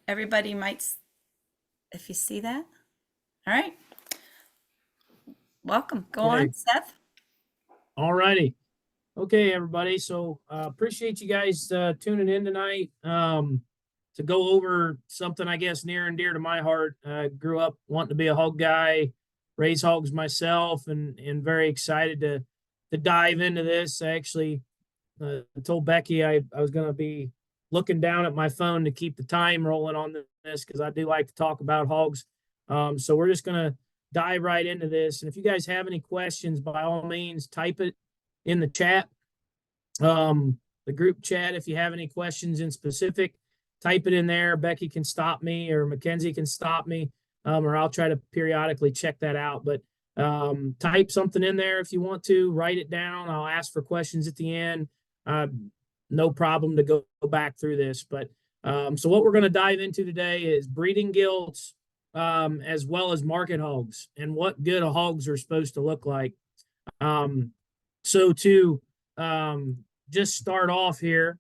Everybody if you see that. All right. Welcome. Go Okay. on, Seth. All righty. Okay, everybody. So appreciate you guys tuning in tonight to go over something I guess near and dear to my heart. I grew up wanting to be a hog guy, raise hogs myself, and very excited to dive into this. I actually told Becky I was going to be looking down at my phone to keep the time rolling on this because I do like to talk about hogs. So we're just going to dive right into this. And if you guys have any questions, by all means, type it in the chat, the group chat. If you have any questions in specific, type it in there. Becky can stop me or Mackenzie can stop me, or I'll try to periodically check that out. But type something in there if you want to. Write it down. I'll ask for questions at the end. Uh, no problem to go back through this. But so what we're going to dive into today is breeding gilts, as well as market hogs and what good hogs are supposed to look like. So to just start off here,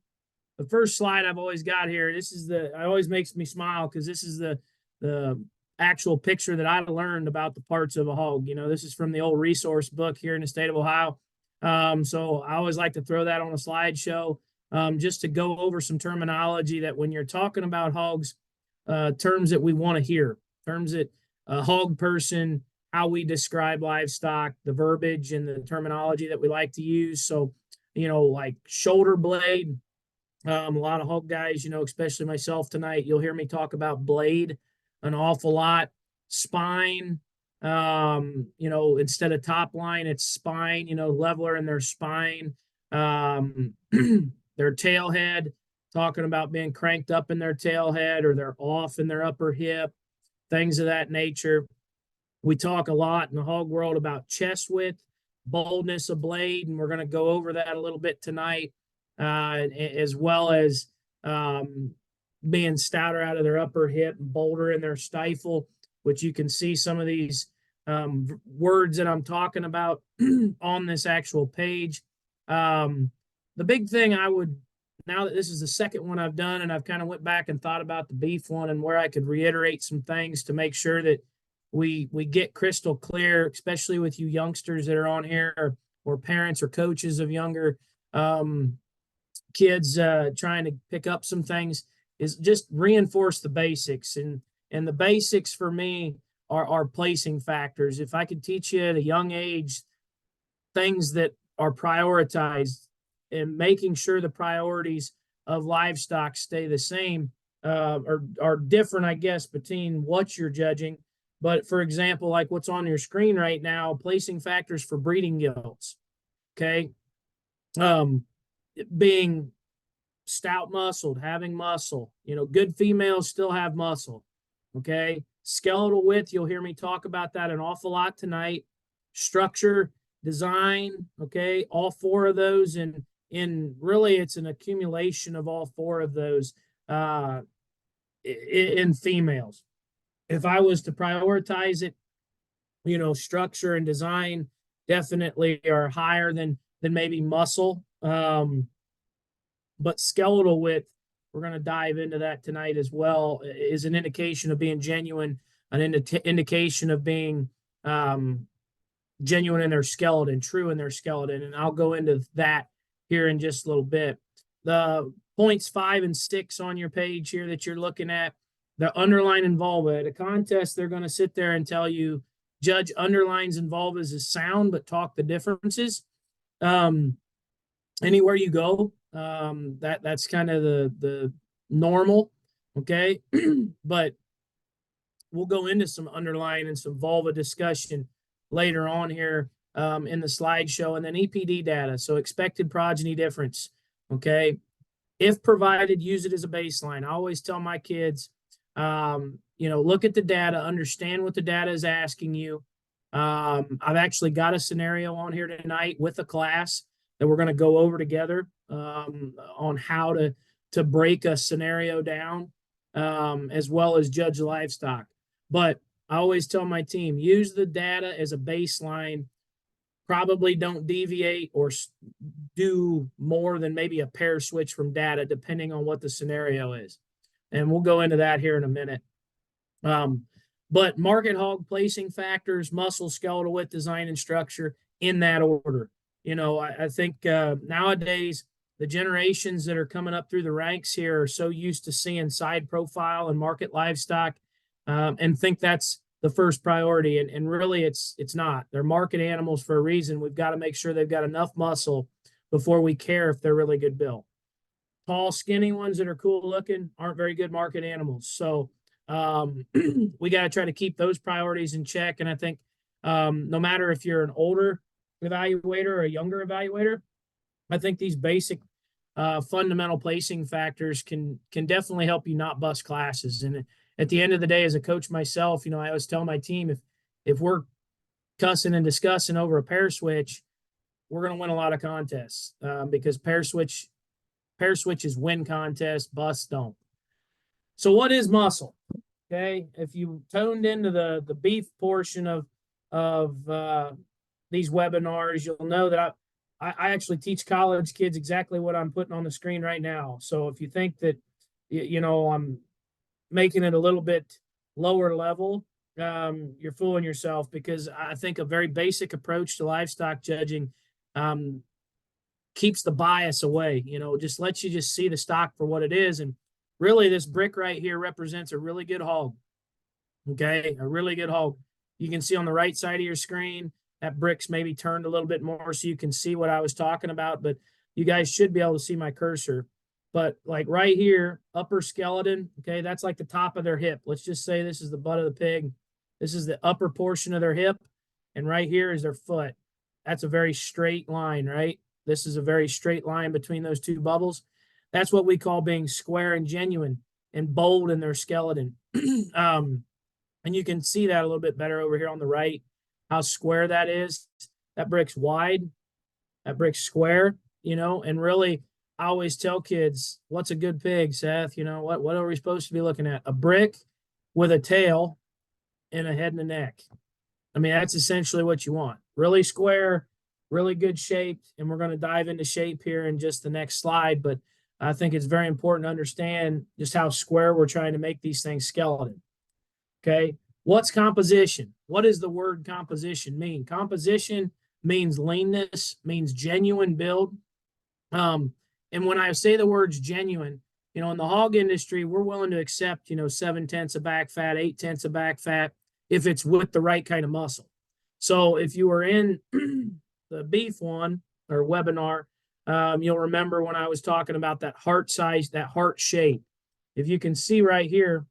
the first slide I've always got here, it always makes me smile because this is the actual picture that I learned about the parts of a hog. This is from the old resource book here in the state of Ohio. So I always like to throw that on a slideshow, just to go over some terminology that when you're talking about hogs, terms that we want to hear, terms that a hog person, how we describe livestock, the verbiage and the terminology that we like to use. So, like shoulder blade, a lot of hog guys, especially myself tonight, you'll hear me talk about blade an awful lot. Spine, instead of top line, it's spine, leveler in their spine. Their tailhead, talking about being cranked up in their tailhead or they're off in their upper hip, things of that nature. We talk a lot in the hog world about chest width, boldness of blade, and we're going to go over that a little bit tonight, as well as being stouter out of their upper hip and bolder in their stifle, which you can see some of these words that I'm talking about on this actual page. The big thing now that this is the second one I've done, and I've kind of went back and thought about the beef one and where I could reiterate some things to make sure that we get crystal clear, especially with you youngsters that are on here, or parents or coaches of younger kids trying to pick up some things, is just reinforce the basics. And the basics for me are placing factors. If I could teach you at a young age things that are prioritized and making sure the priorities of livestock stay the same, or are different, I guess, between what you're judging. But for example, like what's on your screen right now, placing factors for breeding gilts. Okay. Being stout muscled, having muscle, good females still have muscle. Okay. Skeletal width, you'll hear me talk about that an awful lot tonight. Structure, design, okay, all four of those, and really it's an accumulation of all four of those in females. If I was to prioritize it, structure and design definitely are higher than maybe muscle. But skeletal width, we're going to dive into that tonight as well, is an indication of being genuine, an indication of being genuine in their skeleton, true in their skeleton. And I'll go into that here in just a little bit. The points 5 and 6 on your page here that you're looking at, the underline and vulva. At a contest, they're going to sit there and tell you, judge underlines and vulvas as sound, but talk the differences. Anywhere you go, that's kind of the normal, okay? But we'll go into some underline and some vulva discussion later on here in the slideshow. And then EPD data, so expected progeny difference, okay? If provided, use it as a baseline. I always tell my kids, look at the data, understand what the data is asking you. I've actually got a scenario on here tonight with a class that we're going to go over together on how to break a scenario down, as well as judge livestock. But I always tell my team, use the data as a baseline. Probably don't deviate or do more than maybe a pair switch from data, depending on what the scenario is. And we'll go into that here in a minute. But market hog placing factors, muscle, skeletal width, design, and structure in that order. I think nowadays the generations that are coming up through the ranks here are so used to seeing side profile and market livestock, and think that's the first priority. And really it's not. They're market animals for a reason. We've got to make sure they've got enough muscle before we care if they're really good built. Tall, skinny ones that are cool looking aren't very good market animals. So we got to try to keep those priorities in check. And I think no matter if you're an older evaluator or a younger evaluator, I think these basic fundamental placing factors can definitely help you not bust classes. And at the end of the day, as a coach myself, I always tell my team, if we're cussing and discussing over a pair switch, we're going to win a lot of contests because pair switches win contests, busts don't. So what is muscle? Okay, if you toned into the beef portion of these webinars, you'll know that I actually teach college kids exactly what I'm putting on the screen right now. So if you think that I'm making it a little bit lower level, you're fooling yourself, because I think a very basic approach to livestock judging keeps the bias away. Just lets you just see the stock for what it is. And really, this brick right here represents a really good hog. Okay, a really good hog. You can see on the right side of your screen, that brick's maybe turned a little bit more so you can see what I was talking about, but you guys should be able to see my cursor. But like right here, upper skeleton, okay, that's like the top of their hip. Let's just say this is the butt of the pig. This is the upper portion of their hip, and right here is their foot. That's a very straight line, right? This is a very straight line between those two bubbles. That's what we call being square and genuine and bold in their skeleton. And you can see that a little bit better over here on the right, how square that is. That brick's wide, that brick's square, and really, I always tell kids, what's a good pig, Seth? What are we supposed to be looking at? A brick with a tail and a head and a neck. I mean, that's essentially what you want. Really square, really good shape. And we're going to dive into shape here in just the next slide. But I think it's very important to understand just how square we're trying to make these things skeleton. Okay. What's composition? What does the word composition mean? Composition means leanness, means genuine build. And when I say the words genuine, in the hog industry, we're willing to accept, 7/10 of back fat, 8/10 of back fat, if it's with the right kind of muscle. So if you were in the beef one or webinar, you'll remember when I was talking about that heart size, that heart shape. If you can see right here,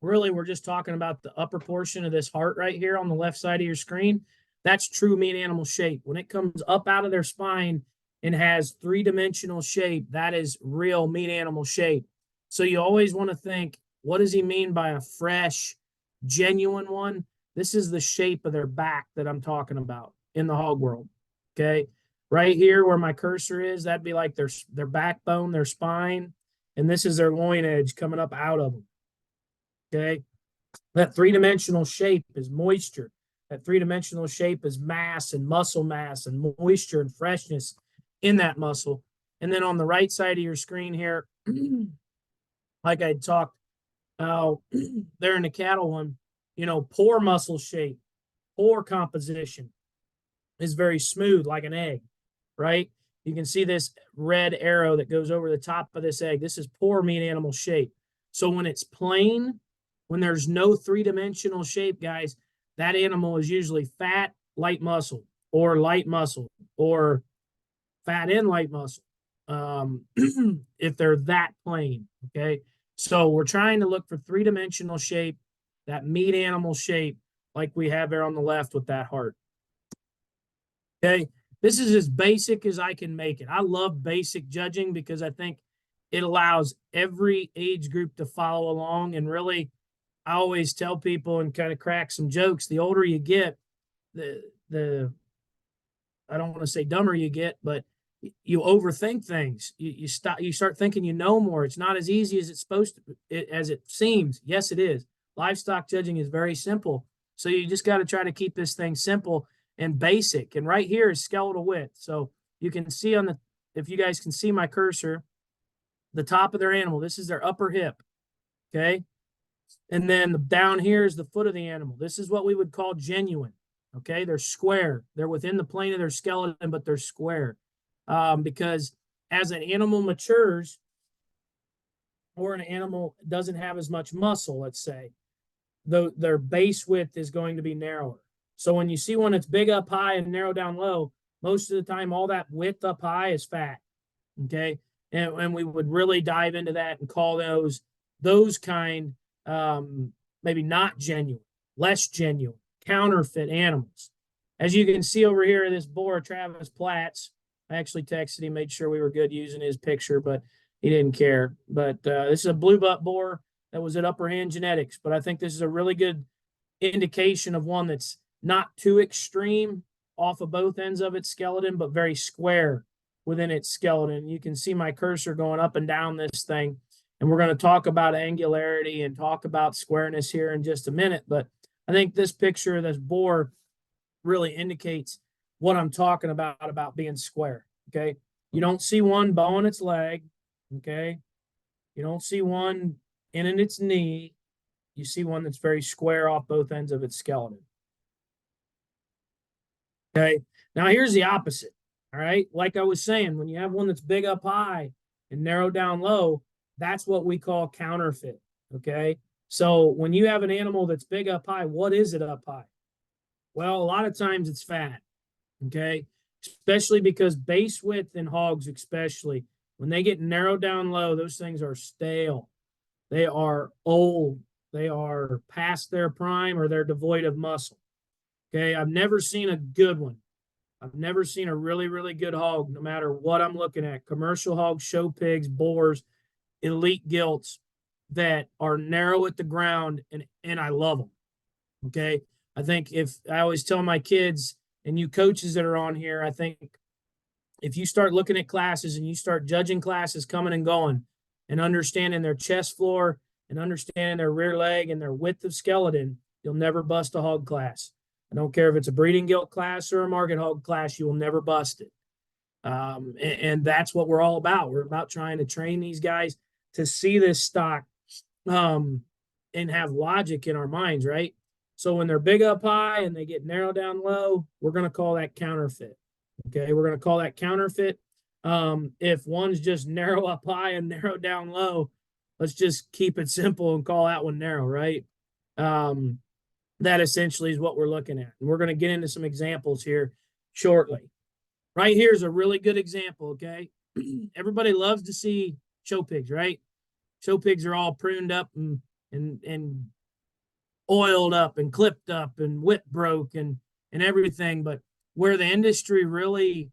really, we're just talking about the upper portion of this heart right here on the left side of your screen. That's true meat animal shape. When it comes up out of their spine and has three-dimensional shape, that is real meat animal shape. So you always want to think, what does he mean by a fresh, genuine one? This is the shape of their back that I'm talking about in the hog world. Okay. Right here where my cursor is, that'd be like their backbone, their spine. And this is their loin edge coming up out of them. Okay. That three-dimensional shape is moisture. That three-dimensional shape is mass and muscle mass and moisture and freshness in that muscle. And then on the right side of your screen here, like I talked there in the cattle one, poor muscle shape, poor composition is very smooth like an egg, right? You can see this red arrow that goes over the top of this egg. This is poor meat animal shape. So when it's plain, when there's no three-dimensional shape, guys, that animal is usually fat, light muscle, or fat and light muscle, if they're that plain, okay? So we're trying to look for three-dimensional shape, that meat animal shape, like we have there on the left with that heart. Okay, this is as basic as I can make it. I love basic judging because I think it allows every age group to follow along. And really, I always tell people and kind of crack some jokes. The older you get, the I don't want to say dumber you get, but you overthink things. You start thinking more. It's not as easy as it's supposed to, as it seems. Yes, it is. Livestock judging is very simple. So you just got to try to keep this thing simple and basic. And right here is skeletal width. So you can see if you guys can see my cursor, the top of their animal, this is their upper hip. Okay. And then down here is the foot of the animal. This is what we would call genuine. Okay. They're square. They're within the plane of their skeleton, but they're square. Because as an animal matures, or an animal doesn't have as much muscle, let's say, their base width is going to be narrower. So when you see one that's big up high and narrow down low, most of the time, all that width up high is fat. Okay. And we would really dive into that and call those kind, maybe not genuine, less genuine, counterfeit animals. As you can see over here, this boar, Travis Platts, I actually texted him, made sure we were good using his picture, but he didn't care. But this is a blue butt boar that was at Upper Hand Genetics. But I think this is a really good indication of one that's not too extreme off of both ends of its skeleton, but very square within its skeleton. You can see my cursor going up and down this thing. And we're going to talk about angularity and talk about squareness here in just a minute. But I think this picture of this boar really indicates what I'm talking about being square. Okay. You don't see one bowing its leg. Okay. You don't see one in its knee. You see one that's very square off both ends of its skeleton. Okay. Now here's the opposite. All right. Like I was saying, when you have one that's big up high and narrow down low, that's what we call counterfeit. Okay. So when you have an animal that's big up high, what is it up high? Well, a lot of times it's fat. Okay. Especially because base width in hogs, especially when they get narrowed down low, those things are stale. They are old. They are past their prime, or they're devoid of muscle. Okay. I've never seen a good one. I've never seen a really, really good hog, no matter what I'm looking at. Commercial hogs, show pigs, boars, elite gilts that are narrow at the ground, and I love them. Okay. I think if I always tell my kids and you coaches that are on here, I think if you start looking at classes and you start judging classes coming and going and understanding their chest floor and understanding their rear leg and their width of skeleton, you'll never bust a hog class. I don't care if it's a breeding gilt class or a market hog class, you will never bust it. And that's what we're all about. We're about trying to train these guys to see this stock and have logic in our minds, right? So when they're big up high and they get narrow down low, we're going to call that counterfeit. Okay, we're going to call that counterfeit. If one's just narrow up high and narrow down low, let's just keep it simple and call that one narrow, right? That essentially is what we're looking at. And we're going to get into some examples here shortly. Right here is a really good example, okay? Everybody loves to see show pigs, right? Show pigs are all pruned up and oiled up and clipped up and whip broke and everything. But where the industry really,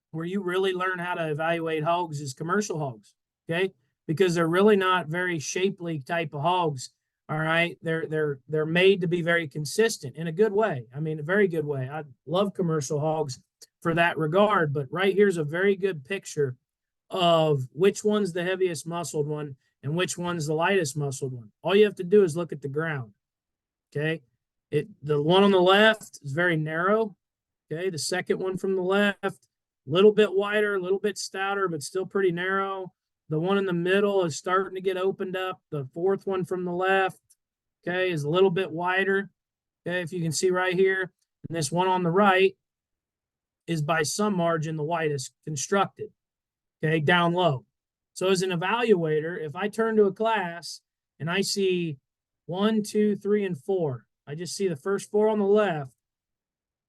where you really learn how to evaluate hogs is commercial hogs, okay? Because they're really not very shapely type of hogs. All right, they're made to be very consistent in a good way. I mean, a very good way. I love commercial hogs for that regard, but right here's a very good picture of which one's the heaviest muscled one and which one's the lightest muscled one. All you have to do is look at the ground. Okay, the one on the left is very narrow. Okay, the second one from the left, a little bit wider, a little bit stouter, but still pretty narrow. The one in the middle is starting to get opened up. The fourth one from the left, okay, is a little bit wider. Okay, if you can see right here. And this one on the right is by some margin the widest constructed, okay, down low. So as an evaluator, if I turn to a class and I see 1, 2, 3, and 4, I just see the first 4 on the left.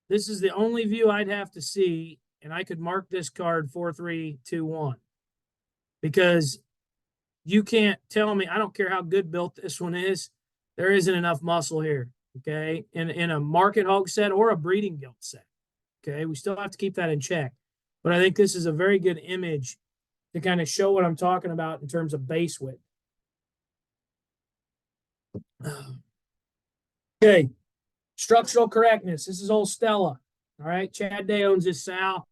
This is the only view I'd have to see, and I could mark this card 4, 3, 2, 1. Because you can't tell me, I don't care how good built this one is, there isn't enough muscle here, okay, in a market hog set or a breeding gilt set, okay? We still have to keep that in check. But I think this is a very good image to kind of show what I'm talking about in terms of base width. Okay, structural correctness. This is old Stella, all right? Chad Day owns this sow.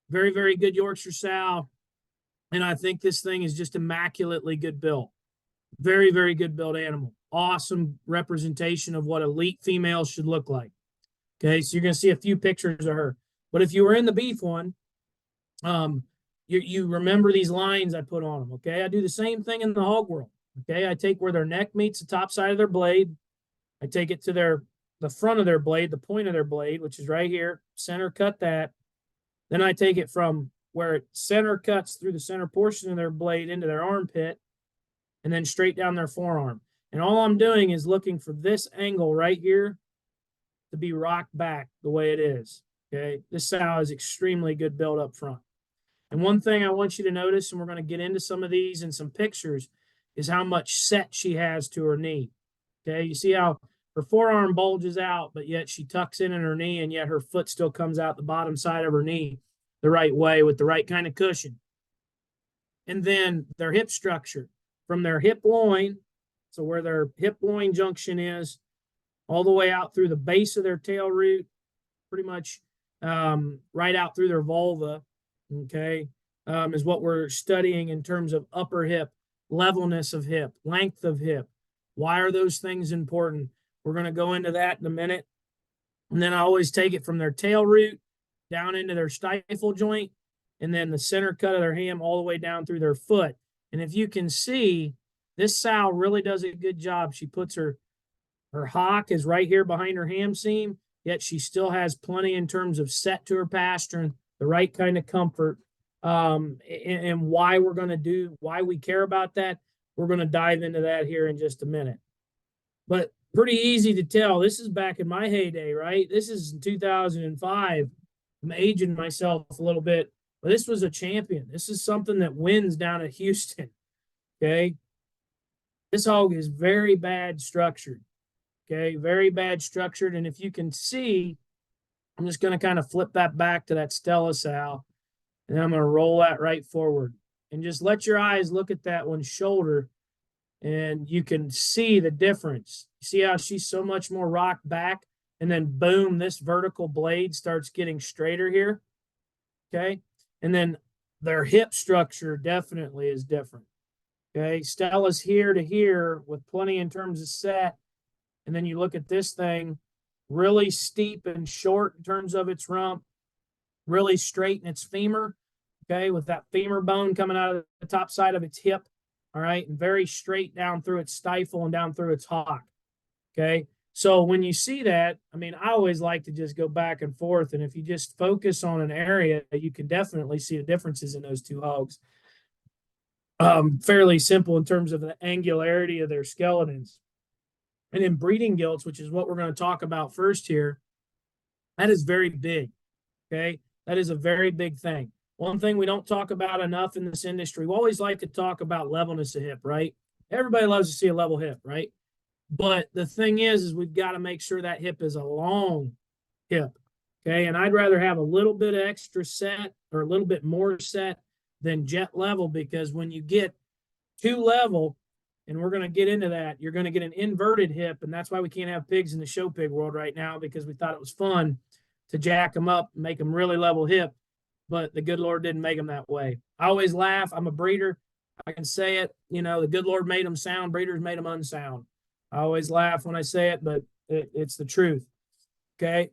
Very, very good Yorkshire sow. And I think this thing is just immaculately good built. Very, very good built animal. Awesome representation of what elite females should look like. Okay, so you're going to see a few pictures of her. But if you were in the beef one, you remember these lines I put on them, okay? I do the same thing in the hog world. Okay, I take where their neck meets the top side of their blade. I take it to the front of their blade, the point of their blade, which is right here. Center cut that. Then I take it from where it center cuts through the center portion of their blade into their armpit, and then straight down their forearm. And all I'm doing is looking for this angle right here to be rocked back the way it is. Okay, this sow is extremely good build up front. And one thing I want you to notice, and we're going to get into some of these in some pictures, is how much set she has to her knee. Okay, you see how her forearm bulges out, but yet she tucks in her knee, and yet her foot still comes out the bottom side of her knee the right way with the right kind of cushion. And then their hip structure from their hip loin, so where their hip loin junction is, all the way out through the base of their tail root, pretty much right out through their vulva, okay, is what we're studying in terms of upper hip, levelness of hip, length of hip. Why are those things important? We're going to go into that in a minute. And then I always take it from their tail root down into their stifle joint, and then the center cut of their ham all the way down through their foot. And if you can see, this sow really does a good job. She puts her hock is right here behind her ham seam, yet she still has plenty in terms of set to her pastern, the right kind of comfort. And why we're going to do, why we care about that, we're going to dive into that here in just a minute. But pretty easy to tell. This is back in my heyday, right? This is in 2005. I'm aging myself a little bit, but this was a champion. This is something that wins down at Houston. Okay. This hog is very bad structured. Okay. Very bad structured. And if you can see, I'm just going to kind of flip that back to that Stella sow, and then I'm going to roll that right forward and just let your eyes look at that one shoulder, and you can see the difference. You see how she's so much more rocked back, and then boom, this vertical blade starts getting straighter here. Okay. And then their hip structure definitely is different. Okay. Stella's here to here with plenty in terms of set. And then you look at this thing, really steep and short in terms of its rump, really straight in its femur. Okay. With that femur bone coming out of the top side of its hip. All right. And very straight down through its stifle and down through its hock. Okay. So when you see that, I mean, I always like to just go back and forth. And if you just focus on an area, you can definitely see the differences in those two hogs. Fairly simple in terms of the angularity of their skeletons. And in breeding gilts, which is what we're going to talk about first here, that is very big. Okay. That is a very big thing. One thing we don't talk about enough in this industry, we always like to talk about levelness of hip, right? Everybody loves to see a level hip, right? But the thing is we've got to make sure that hip is a long hip. Okay. And I'd rather have a little bit of extra set or a little bit more set than jet level, because when you get too level, and we're going to get into that, you're going to get an inverted hip. And that's why we can't have pigs in the show pig world right now, because we thought it was fun to jack them up and make them really level hip. But the good Lord didn't make them that way. I always laugh. I'm a breeder. I can say it. You know, the good Lord made them sound. Breeders made them unsound. I always laugh when I say it, but it's the truth. Okay.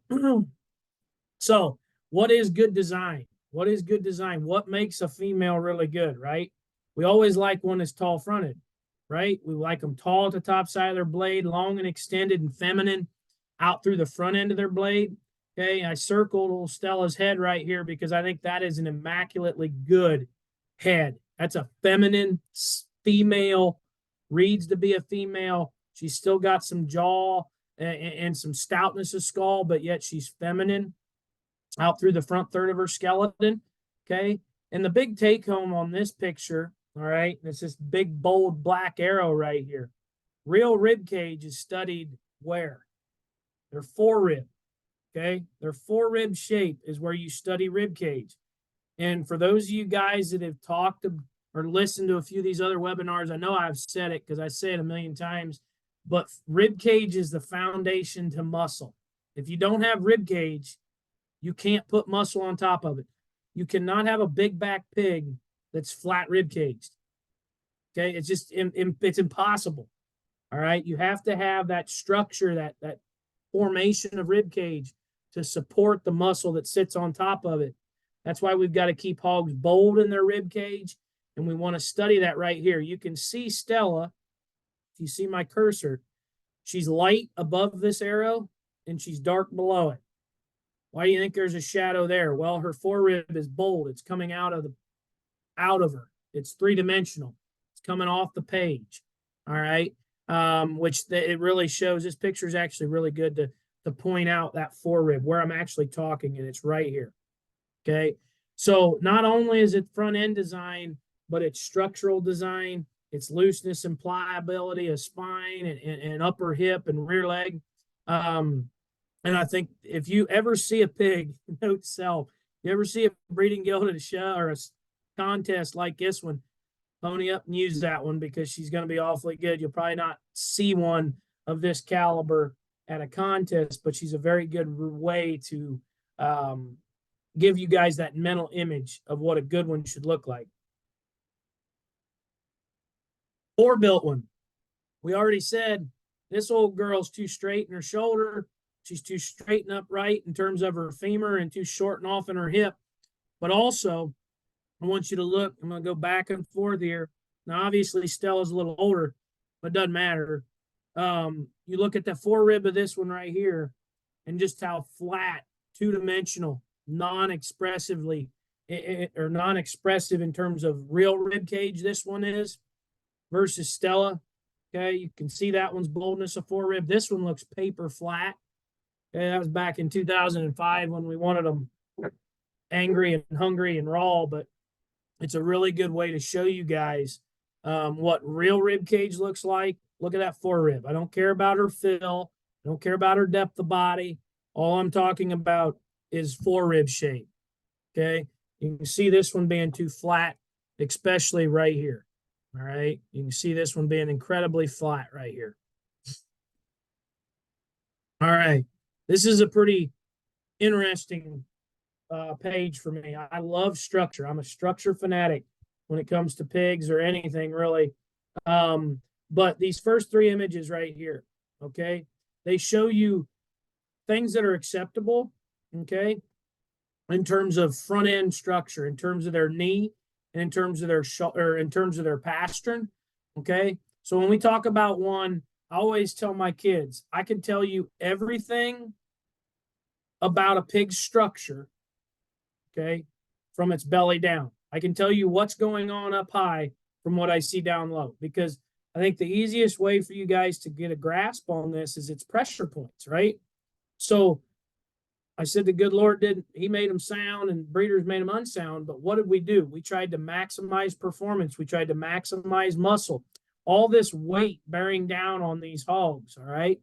So what is good design? What is good design? What makes a female really good, right? We always like one that's tall fronted, right? We like them tall at the top side of their blade, long and extended and feminine out through the front end of their blade. Okay. I circled old Stella's head right here because I think that is an immaculately good head. That's a feminine female, reads to be a female. She's still got some jaw and some stoutness of skull, but yet she's feminine out through the front third of her skeleton. Okay. And the big take home on this picture, all right, it's this big, bold black arrow right here. Real rib cage is studied where? Their forerib. Okay. Their forerib shape is where you study rib cage. And for those of you guys that have talked to, or listened to a few of these other webinars, I know I've said it because I say it a million times, but rib cage is the foundation to muscle. If you don't have rib cage, you can't put muscle on top of it. You cannot have a big back pig that's flat rib caged. Okay, it's just it's impossible. All right, you have to have that structure, that formation of rib cage to support the muscle that sits on top of it. That's why we've got to keep hogs bold in their rib cage, and we want to study that right here. You can see Stella if you see my cursor, she's light above this arrow and she's dark below it. Why do you think there's a shadow there? Well, her forerib is bold. It's coming out of her. It's three-dimensional. It's coming off the page. All right. It really shows. This picture is actually really good to point out that forerib where I'm actually talking, and it's right here. Okay. So not only is it front end design, but it's structural design, it's looseness and pliability of spine and upper hip and rear leg. And I think if you ever see a pig, note to self, you ever see a breeding guild at a show or a contest like this one, pony up and use that one because she's going to be awfully good. You'll probably not see one of this caliber at a contest, but she's a very good way to give you guys that mental image of what a good one should look like. Built one. We already said this old girl's too straight in her shoulder. She's too straight and upright in terms of her femur and too short and off in her hip. But also, I want you to look. I'm going to go back and forth here. Now, obviously, Stella's a little older, but it doesn't matter. You look at the forerib of this one right here and just how flat, two-dimensional, non-expressively or non-expressive in terms of real rib cage this one is versus Stella. Okay, you can see that one's boldness of forerib. This one looks paper flat. Okay, that was back in 2005 when we wanted them angry and hungry and raw, but it's a really good way to show you guys what real rib cage looks like. Look at that forerib. I don't care about her fill. I don't care about her depth of body. All I'm talking about is forerib shape. Okay, you can see this one being too flat, especially right here. All right, you can see this one being incredibly flat right here. All right, this is a pretty interesting page for me. I love structure. I'm a structure fanatic when it comes to pigs or anything really. But these first three images right here, okay, they show you things that are acceptable, okay, in terms of front end structure, in terms of their knee, and in terms of their in terms of their pastern, okay. So when we talk about one, I always tell my kids, I can tell you everything about a pig's structure, okay, from its belly down. I can tell you what's going on up high from what I see down low, because I think the easiest way for you guys to get a grasp on this is its pressure points, right? So I said the good Lord he made them sound and breeders made them unsound, but what did we do? We tried to maximize performance. We tried to maximize muscle. All this weight bearing down on these hogs, all right?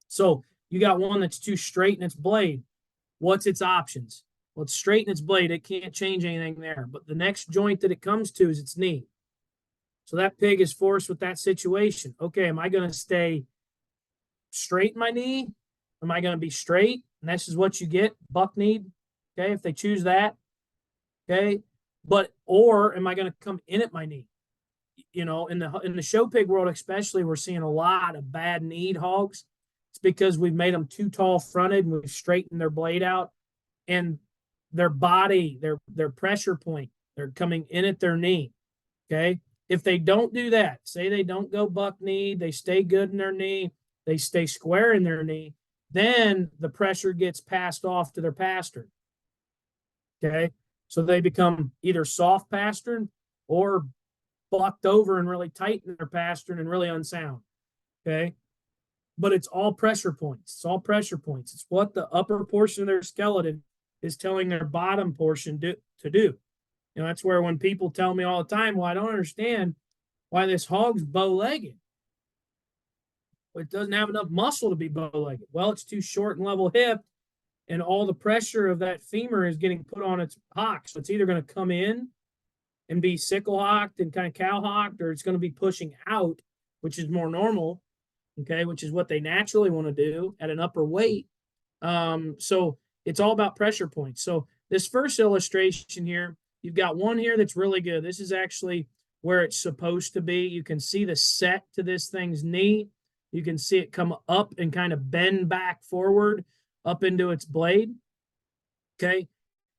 So you got one that's too straight in its blade. What's its options? Well, it's straight in its blade. It can't change anything there. But the next joint that it comes to is its knee. So that pig is forced with that situation. Okay, am I going to stay straight in my knee? Am I going to be straight? And this is what you get, buck kneed. Okay, if they choose that. Okay, or am I going to come in at my knee? You know, in the show pig world, especially, we're seeing a lot of bad kneed hogs. It's because we've made them too tall fronted and we've straightened their blade out, and their body, their pressure point, they're coming in at their knee. Okay. If they don't do that, say they don't go buck knee, they stay good in their knee, they stay square in their knee, then the pressure gets passed off to their pastern. Okay. So they become either soft pastern or bucked over and really tight in their pastern and really unsound. Okay. But it's all pressure points. It's all pressure points. It's what the upper portion of their skeleton is telling their bottom portion to do. You know, that's where when people tell me all the time, well, I don't understand why this hog's bow-legged. Well, it doesn't have enough muscle to be bow-legged. Well, it's too short and level hip, and all the pressure of that femur is getting put on its hock. So it's either going to come in and be sickle-hocked and kind of cow-hocked, or it's going to be pushing out, which is more normal, okay, which is what they naturally want to do at an upper weight. So it's all about pressure points. So this first illustration here, you've got one here that's really good. This is actually where it's supposed to be. You can see the set to this thing's knee. You can see it come up and kind of bend back forward up into its blade. Okay.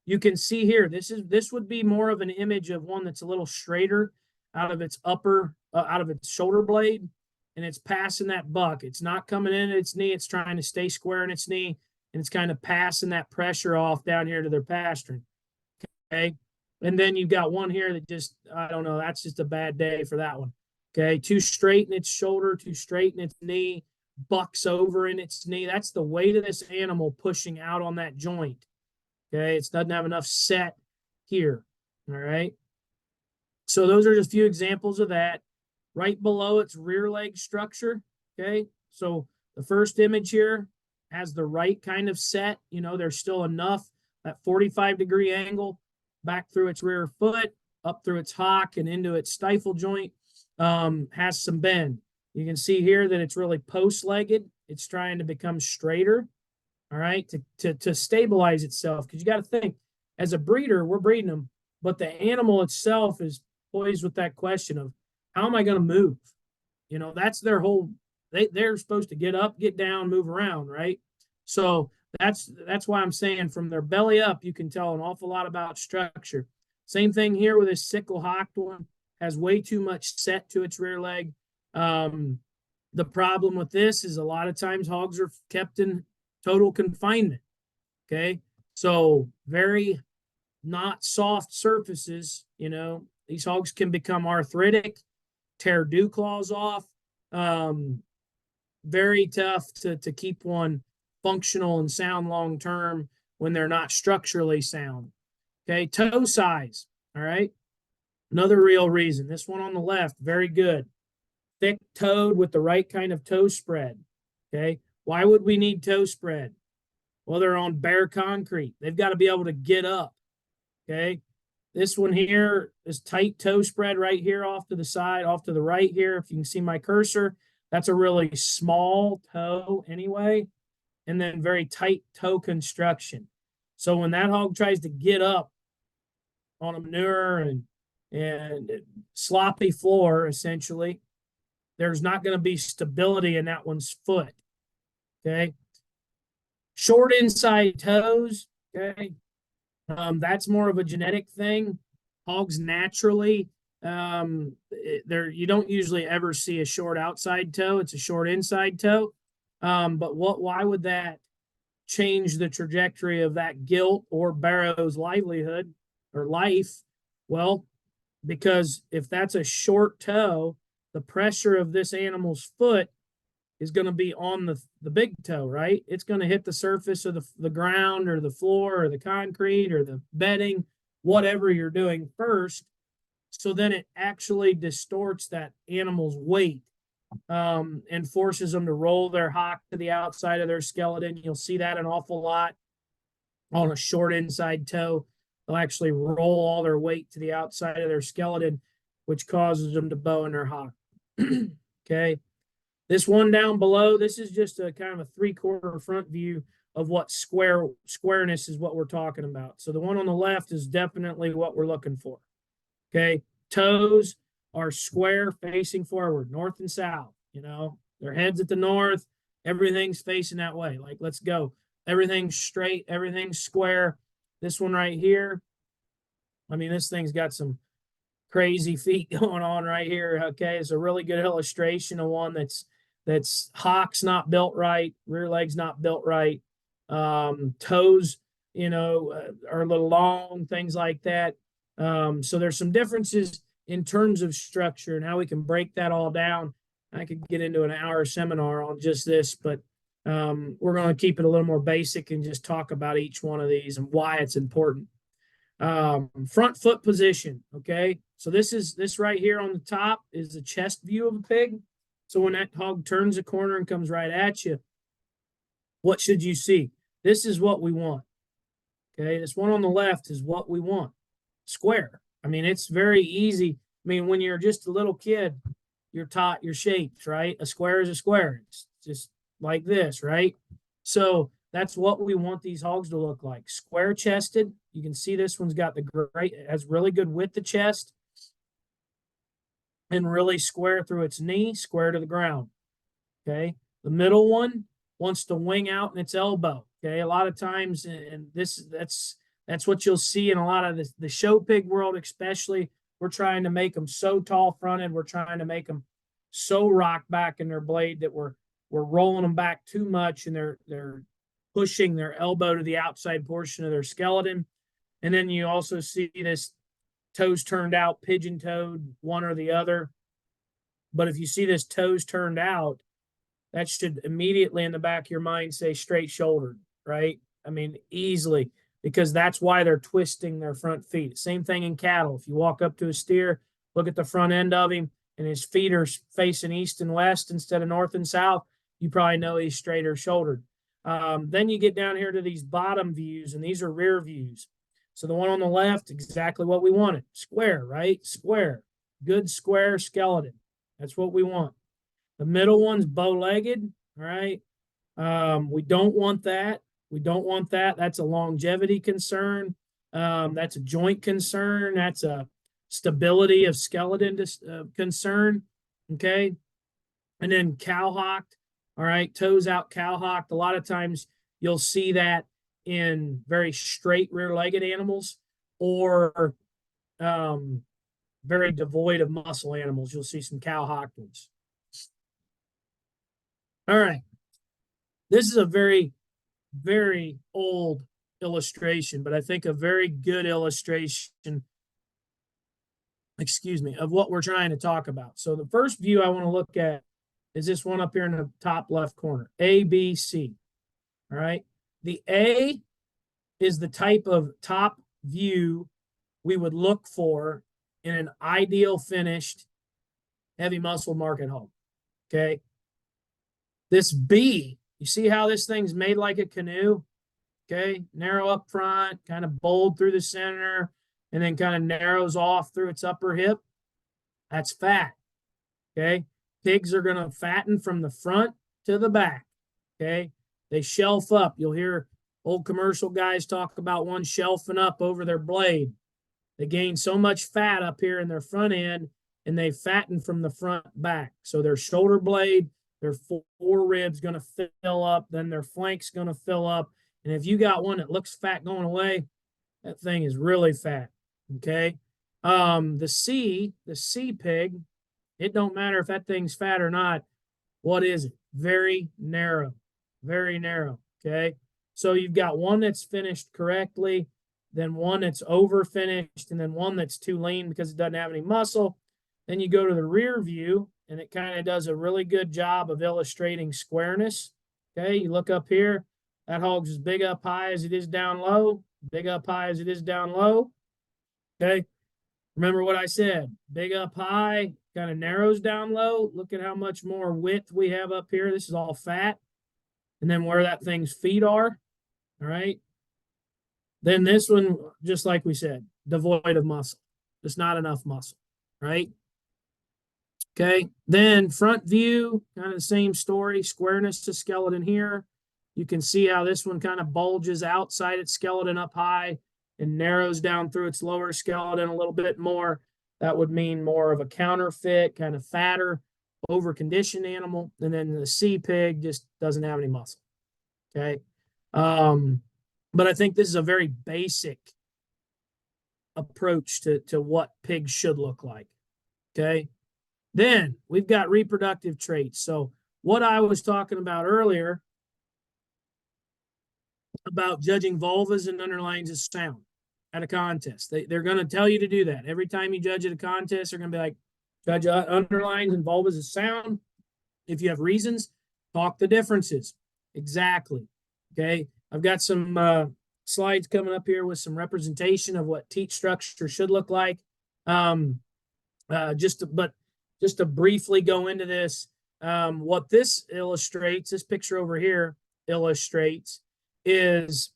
You can see here, this would be more of an image of one that's a little straighter out of its out of its shoulder blade. and it's passing that buck. It's not coming in at its knee. It's trying to stay square in its knee, and it's kind of passing that pressure off down here to their pastern. Okay. And then you've got one here that just, I don't know, that's just a bad day for that one. Okay. Too straight in its shoulder, too straight in its knee, bucks over in its knee. That's the weight of this animal pushing out on that joint. Okay. It doesn't have enough set here. All right. So those are just a few examples of that. Right below its rear leg structure. Okay. So the first image here has the right kind of set. You know, there's still enough, that 45-degree angle back through its rear foot, up through its hock and into its stifle joint, has some bend. You can see here that it's really post-legged. It's trying to become straighter, all right, to stabilize itself. Because you got to think, as a breeder, we're breeding them, but the animal itself is poised with that question of, how am I going to move? You know, that's their whole, they're supposed to get up, get down, move around, right? So that's why I'm saying from their belly up, you can tell an awful lot about structure. Same thing here with this sickle hocked one, has way too much set to its rear leg. The problem with this is a lot of times hogs are kept in total confinement. Okay. So very not soft surfaces, you know, these hogs can become arthritic, tear dew claws off. Very tough to keep one functional and sound long term when they're not structurally sound. Okay, toe size. All right, another real reason. This one on the left, very good. Thick toed with the right kind of toe spread. Okay, why would we need toe spread? Well, they're on bare concrete. They've got to be able to get up. Okay, this one here is tight toe spread right here off to the side, off to the right here. If you can see my cursor, that's a really small toe anyway, and then very tight toe construction. So when that hog tries to get up on a manure and sloppy floor, essentially, there's not going to be stability in that one's foot. Okay. Short inside toes. Okay. That's more of a genetic thing. Hogs naturally, you don't usually ever see a short outside toe. It's a short inside toe. But why would that change the trajectory of that gilt or barrow's livelihood or life? Well, because if that's a short toe, the pressure of this animal's foot is going to be on the big toe, right? It's going to hit the surface of the ground or the floor or the concrete or the bedding, whatever you're doing first. So then it actually distorts that animal's weight, and forces them to roll their hock to the outside of their skeleton. You'll see that an awful lot on a short inside toe. They'll actually roll all their weight to the outside of their skeleton, which causes them to bow in their hock. Okay. This one down below, this is just a kind of a 3/4 front view of what squareness is what we're talking about. So the one on the left is definitely what we're looking for. Okay. Toes are square facing forward, north and south. You know, their head's at the north, everything's facing that way. Like, let's go. Everything's straight, everything's square. This one right here, I mean, this thing's got some crazy feet going on right here. Okay. It's a really good illustration of one that's hock's not built right, rear leg's not built right, toes, you know, are a little long, things like that. So there's some differences in terms of structure and how we can break that all down. I could get into an hour seminar on just this, but we're going to keep it a little more basic and just talk about each one of these and why it's important. Front foot position. Okay. So this right here on the top is the chest view of a pig. So when that hog turns a corner and comes right at you, what should you see? This is what we want. Okay. This one on the left is what we want. Square. I mean, it's very easy. I mean, when you're just a little kid, you're taught your shapes, right? A square is a square. It's just like this, right? So that's what we want these hogs to look like. Square chested. You can see this one's got it has really good width to chest and really square through its knee, square to the ground. Okay. The middle one wants to wing out in its elbow. Okay. A lot of times, and that's what you'll see in a lot of the show pig world, especially. We're trying to make them so tall fronted. We're trying to make them so rock back in their blade that we're rolling them back too much, and they're pushing their elbow to the outside portion of their skeleton. And then you also see this toes turned out, pigeon toed, one or the other. But if you see this toes turned out, that should immediately in the back of your mind say straight shouldered, right? I mean, easily, because that's why they're twisting their front feet. Same thing in cattle. If you walk up to a steer, look at the front end of him, and his feet are facing east and west instead of north and south, you probably know he's straight or shouldered. Then you get down here to these bottom views, and these are rear views. So the one on the left, exactly what we wanted. Square, right? Square. Good square skeleton. That's what we want. The middle one's bow-legged, all right? We don't want that. We don't want that. That's a longevity concern. That's a joint concern. That's a stability of skeleton concern, okay? And then cowhocked, all right? Toes out cowhocked. A lot of times you'll see that in very straight rear-legged animals or very devoid of muscle animals. You'll see some cowhocked ones. All right. This is a very, very old illustration, but I think a very good illustration, excuse me, of what we're trying to talk about. So the first view I want to look at is this one up here in the top left corner, A, B, C. All right. The A is the type of top view we would look for in an ideal finished heavy muscle market hog. Okay. This B, you see how this thing's made like a canoe? Okay, narrow up front, kind of bold through the center, and then kind of narrows off through its upper hip. That's fat. Okay, pigs are going to fatten from the front to the back. Okay, they shelf up. You'll hear old commercial guys talk about one shelfing up over their blade. They gain so much fat up here in their front end, and they fatten from the front back. So their shoulder blade, their foreribs going to fill up, then their flanks going to fill up. And if you got one that looks fat going away, that thing is really fat. Okay. The C pig, it don't matter if that thing's fat or not. What is it? Very narrow. Very narrow. Okay. So you've got one that's finished correctly, then one that's over finished, and then one that's too lean because it doesn't have any muscle. Then you go to the rear view, and it kind of does a really good job of illustrating squareness. Okay, you look up here, that hog's as big up high as it is down low, big up high as it is down low. Okay, remember what I said, big up high, kind of narrows down low. Look at how much more width we have up here. This is all fat. And then where that thing's feet are, all right? Then this one, just like we said, devoid of muscle. There's not enough muscle, right? Okay, then front view, kind of the same story, squareness to skeleton here. You can see how this one kind of bulges outside its skeleton up high and narrows down through its lower skeleton a little bit more. That would mean more of a counterfeit, kind of fatter, over-conditioned animal. And then the C pig just doesn't have any muscle. Okay. But I think this is a very basic approach to what pigs should look like. Okay. Then we've got reproductive traits. So what I was talking about earlier about judging vulvas and underlines of sound at a contest. They're going to tell you to do that. Every time you judge at a contest, they're going to be like, judge underlines and vulvas of sound. If you have reasons, talk the differences. Exactly. Okay. I've got some slides coming up here with some representation of what teat structure should look like. Just to briefly go into this, what this illustrates, this picture over here illustrates, is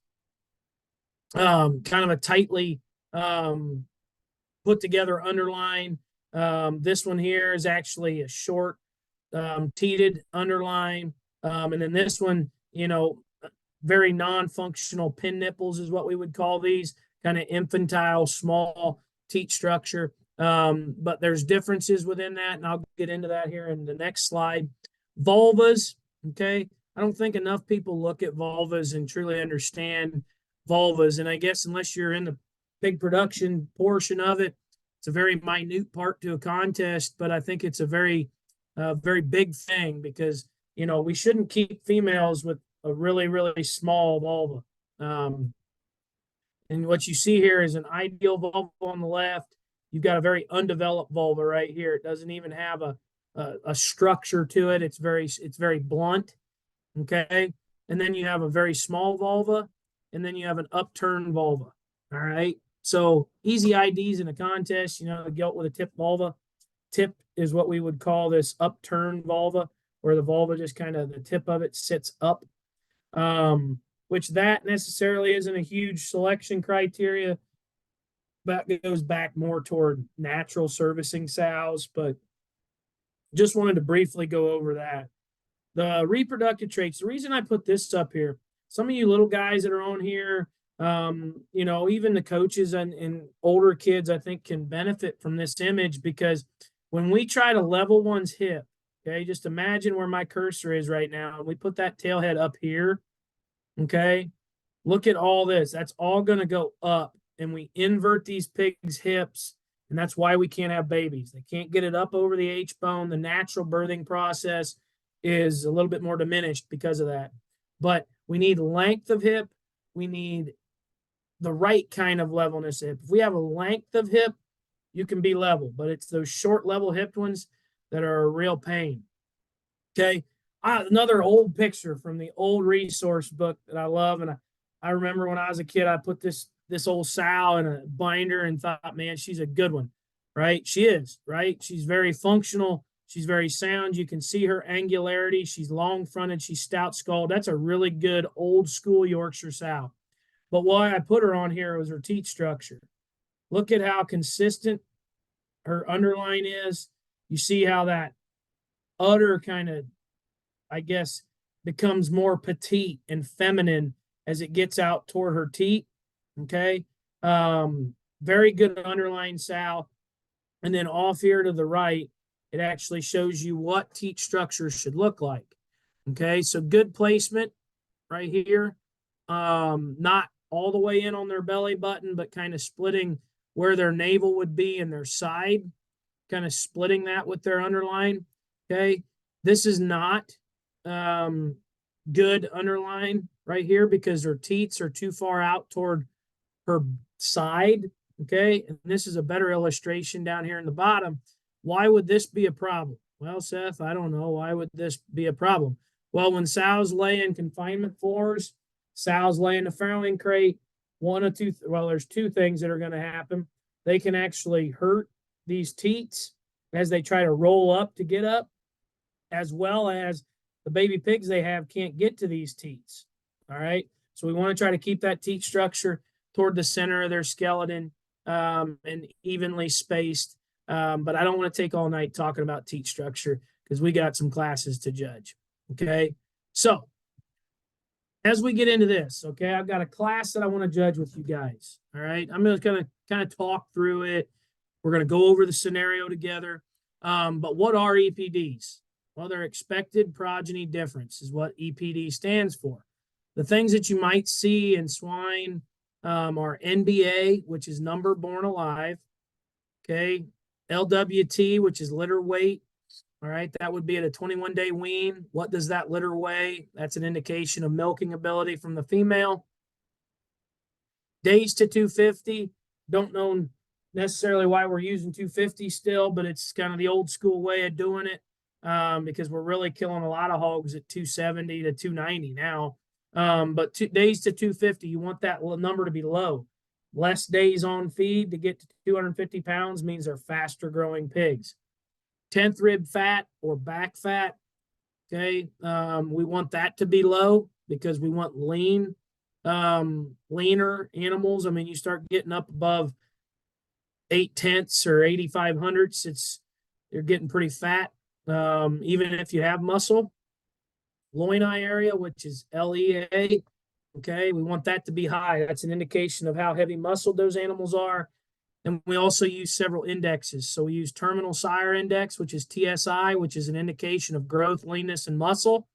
kind of a tightly put together underline. This one here is actually a short teated underline. And then this one, very non-functional pin nipples is what we would call these, kind of infantile, small teat structure. But there's differences within that, and I'll get into that here in the next slide. Vulvas, okay? I don't think enough people look at vulvas and truly understand vulvas. And I guess unless you're in the big production portion of it, it's a very minute part to a contest, but I think it's a very a very big thing because, we shouldn't keep females with a really, really small vulva. And what you see here is an ideal vulva on the left. You've got a very undeveloped vulva right here. It doesn't even have a structure to it. It's very blunt. Okay. And then you have a very small vulva, and then you have an upturned vulva. All right. So easy IDs in a contest, the gelt with a tip vulva. Tip is what we would call this upturned vulva, where the vulva just kind of the tip of it sits up. Which that necessarily isn't a huge selection criteria. That goes back more toward natural servicing sows, but just wanted to briefly go over that. The reproductive traits, the reason I put this up here, some of you little guys that are on here, even the coaches and older kids, I think, can benefit from this image because when we try to level one's hip, okay, just imagine where my cursor is right now. And we put that tail head up here, okay, look at all this. That's all going to go up, and we invert these pigs' hips, and that's why we can't have babies. They can't get it up over the H-bone. The natural birthing process is a little bit more diminished because of that. But we need length of hip. We need the right kind of levelness hip. If we have a length of hip, you can be level, but it's those short level hipped ones that are a real pain. Okay. Another old picture from the old resource book that I love. And I remember when I was a kid, I put this old sow in a binder and thought, man, she's a good one, right? She is, right? She's very functional. She's very sound. You can see her angularity. She's long fronted. She's stout skulled. That's a really good old school Yorkshire sow. But why I put her on here was her teat structure. Look at how consistent her underline is. You see how that udder kind of, I guess, becomes more petite and feminine as it gets out toward her teat. Okay. Very good underline sow. And then off here to the right, it actually shows you what teat structure should look like. Okay. So good placement right here. Not all the way in on their belly button, but kind of splitting where their navel would be and their side, kind of splitting that with their underline. Okay. This is not good underline right here because her teats are too far out toward her side. Okay. And this is a better illustration down here in the bottom. Why would this be a problem? Well, Seth, I don't know. Why would this be a problem? Well, when sows lay in confinement floors, sows lay in a farrowing crate, there's two things that are going to happen. They can actually hurt these teats as they try to roll up to get up, as well as the baby pigs they have can't get to these teats. All right. So we want to try to keep that teat structure toward the center of their skeleton and evenly spaced. But I don't want to take all night talking about teat structure because we got some classes to judge. Okay. So as we get into this, okay, I've got a class that I want to judge with you guys. All right. I'm going to kind of talk through it. We're going to go over the scenario together. But what are EPDs? Well, they're expected progeny difference is what EPD stands for. The things that you might see in swine are NBA, which is number born alive. Okay. LWT, which is litter weight. All right. That would be at a 21-day wean. What does that litter weigh? That's an indication of milking ability from the female. Days to 250. Don't know necessarily why we're using 250 still, but it's kind of the old school way of doing it because we're really killing a lot of hogs at 270 to 290 now. But days to 250, you want that number to be low. Less days on feed to get to 250 pounds means they're faster growing pigs. 10th rib fat or back fat, okay, we want that to be low because we want leaner animals. I mean, you start getting up above 8/10 or 8/500, you're getting pretty fat. Even if you have muscle, loin-eye area, which is LEA, okay, we want that to be high. That's an indication of how heavy muscled those animals are. And we also use several indexes. So we use terminal sire index, which is TSI, which is an indication of growth, leanness, and muscle.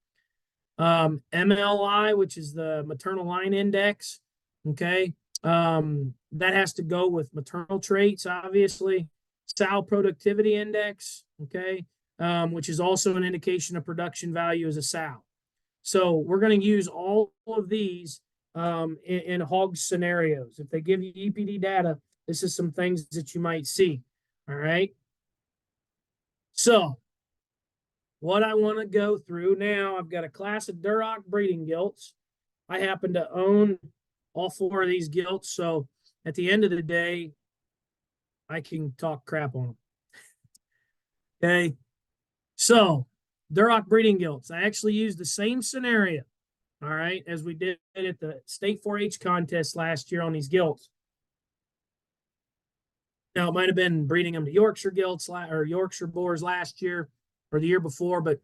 MLI, which is the maternal line index. Okay. That has to go with maternal traits, obviously. Sow productivity index. Okay. which is also an indication of production value as a sow. So we're going to use all of these in hog scenarios. If they give you EPD data, this is some things that you might see. All right. So what I want to go through now, I've got a class of Duroc breeding gilts. I happen to own all 4 of these gilts. So at the end of the day, I can talk crap on them. Okay. So Duroc breeding gilts, I actually used the same scenario, all right, as we did at the state 4-H contest last year on these gilts. Now, it might have been breeding them to Yorkshire gilts or Yorkshire boars last year or the year before, but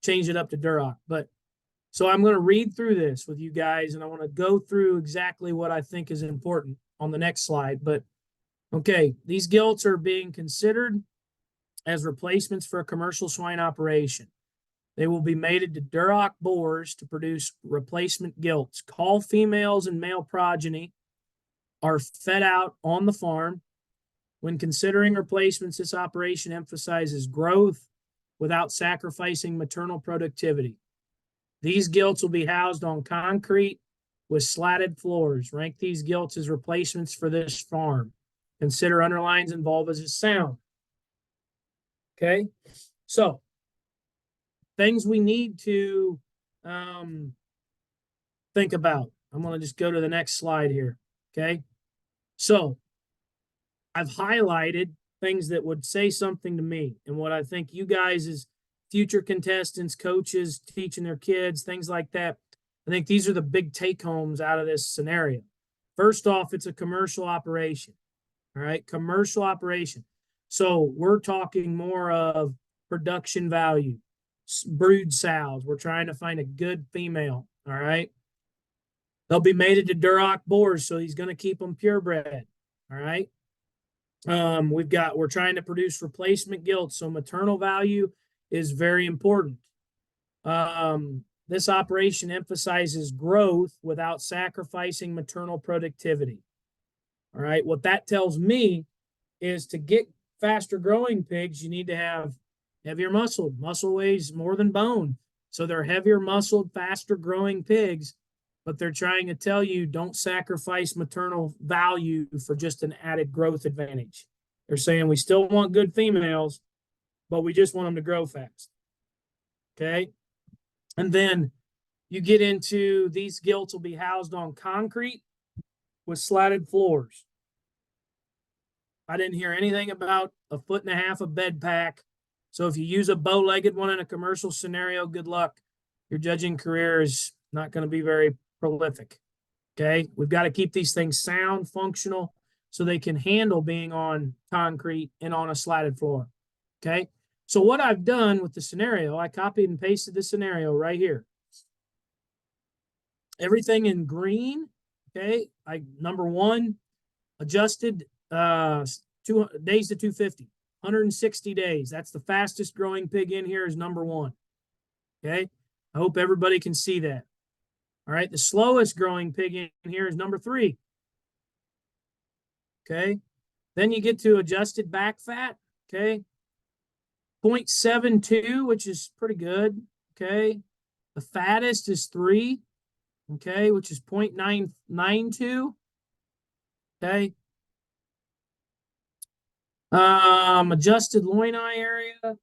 changed it up to Duroc. But so I'm going to read through this with you guys, and I want to go through exactly what I think is important on the next slide. But okay, these gilts are being considered as replacements for a commercial swine operation. They will be mated to Duroc boars to produce replacement gilts. Call females and male progeny are fed out on the farm. When considering replacements, this operation emphasizes growth without sacrificing maternal productivity. These gilts will be housed on concrete with slatted floors. Rank these gilts as replacements for this farm. Consider underlines and vulvas as sound. Okay, so things we need to think about. I'm going to just go to the next slide here. Okay, so I've highlighted things that would say something to me and what I think you guys as future contestants, coaches, teaching their kids, things like that. I think these are the big take homes out of this scenario. First off, it's a commercial operation. All right, commercial operation. So we're talking more of production value, brood sows. We're trying to find a good female. All right. They'll be mated to Duroc boars, so he's going to keep them purebred. All right. We're trying to produce replacement gilts, so maternal value is very important. This operation emphasizes growth without sacrificing maternal productivity. All right. What that tells me is to get faster growing pigs, you need to have heavier muscle. Muscle weighs more than bone. So they're heavier muscled, faster growing pigs, but they're trying to tell you don't sacrifice maternal value for just an added growth advantage. They're saying we still want good females, but we just want them to grow fast. Okay. And then you get into these gilts will be housed on concrete with slatted floors. I didn't hear anything about 1.5 feet of bed pack. So if you use a bow-legged one in a commercial scenario, good luck. Your judging career is not going to be very prolific. Okay. We've got to keep these things sound, functional, so they can handle being on concrete and on a slatted floor. Okay. So what I've done with the scenario, I copied and pasted the scenario right here. Everything in green. Okay. Number 1, adjusted 2 days to 250, 160 days. That's the fastest growing pig in here is number 1. Okay. I hope everybody can see that. All right. The slowest growing pig in here is number 3. Okay. Then you get to adjusted back fat. Okay. 0.72, which is pretty good. Okay. The fattest is 3. Okay. Which is 0.992. Okay. Adjusted loin-eye area.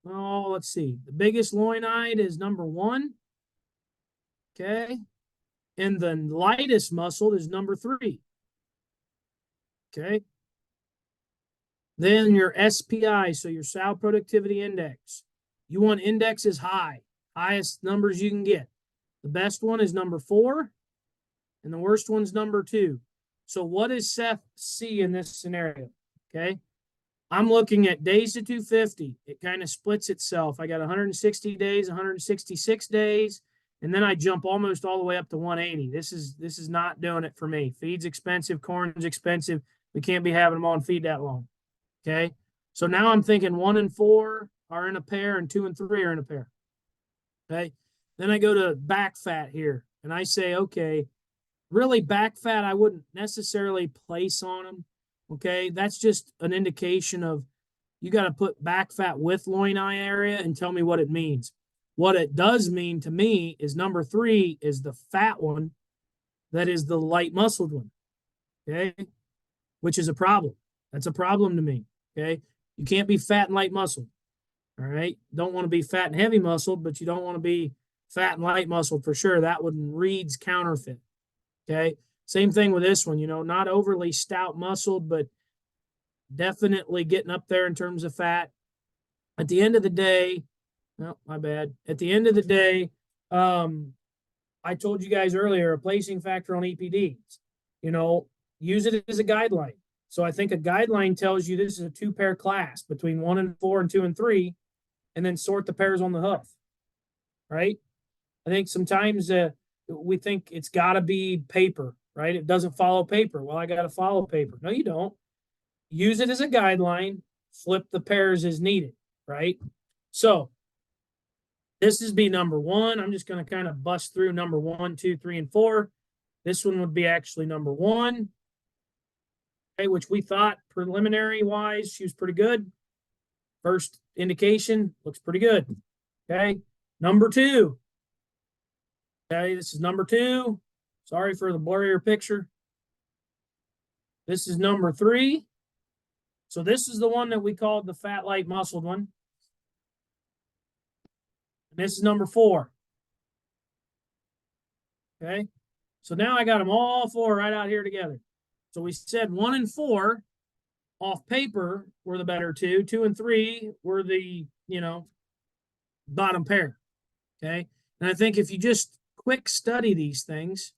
Oh, let's see. The biggest loin-eyed is number 1. Okay. And the lightest muscled is number 3. Okay. Then your SPI, so your sow productivity index. You want indexes high, highest numbers you can get. The best one is number 4, and the worst one's number 2. So what does Seth see in this scenario? Okay. I'm looking at days to 250. It kind of splits itself. I got 160 days, 166 days, and then I jump almost all the way up to 180. This is not doing it for me. Feed's expensive, corn's expensive. We can't be having them on feed that long. Okay. So now I'm thinking 1 and 4 are in a pair and 2 and 3 are in a pair. Okay. Then I go to back fat here and I say, okay, really back fat, I wouldn't necessarily place on them. Okay. That's just an indication of you got to put back fat with loin eye area and tell me what it means. What it does mean to me is number 3 is the fat one, that is the light muscled one. Okay. Which is a problem. That's a problem to me. Okay. You can't be fat and light muscled. All right. Don't want to be fat and heavy muscled, but you don't want to be fat and light muscled for sure. That would reads counterfeit. Okay. Same thing with this one, not overly stout muscled, but definitely getting up there in terms of fat. At the end of the day, no, my bad. At the end of the day, I told you guys earlier, a placing factor on EPDs, use it as a guideline. So I think a guideline tells you this is a 2-pair class between 1 and 4 and 2 and 3, and then sort the pairs on the hoof, right? I think sometimes we think it's got to be paper, right? It doesn't follow paper. Well, I got to follow paper. No, you don't. Use it as a guideline, flip the pairs as needed, right? So this is be number 1. I'm just going to kind of bust through number 1, 2, 3, and 4. This one would be actually number 1, okay, which we thought preliminary wise, she was pretty good. First indication looks pretty good. Okay. Number 2. Okay. This is number 2. Sorry for the blurrier picture. This is number 3. So this is the one that we called the fat, light, muscled one. And this is number 4. Okay. So now I got them all 4 right out here together. So we said 1 and 4 off paper were the better 2. 2 and 3 were the, bottom pair. Okay. And I think if you just quick study these things,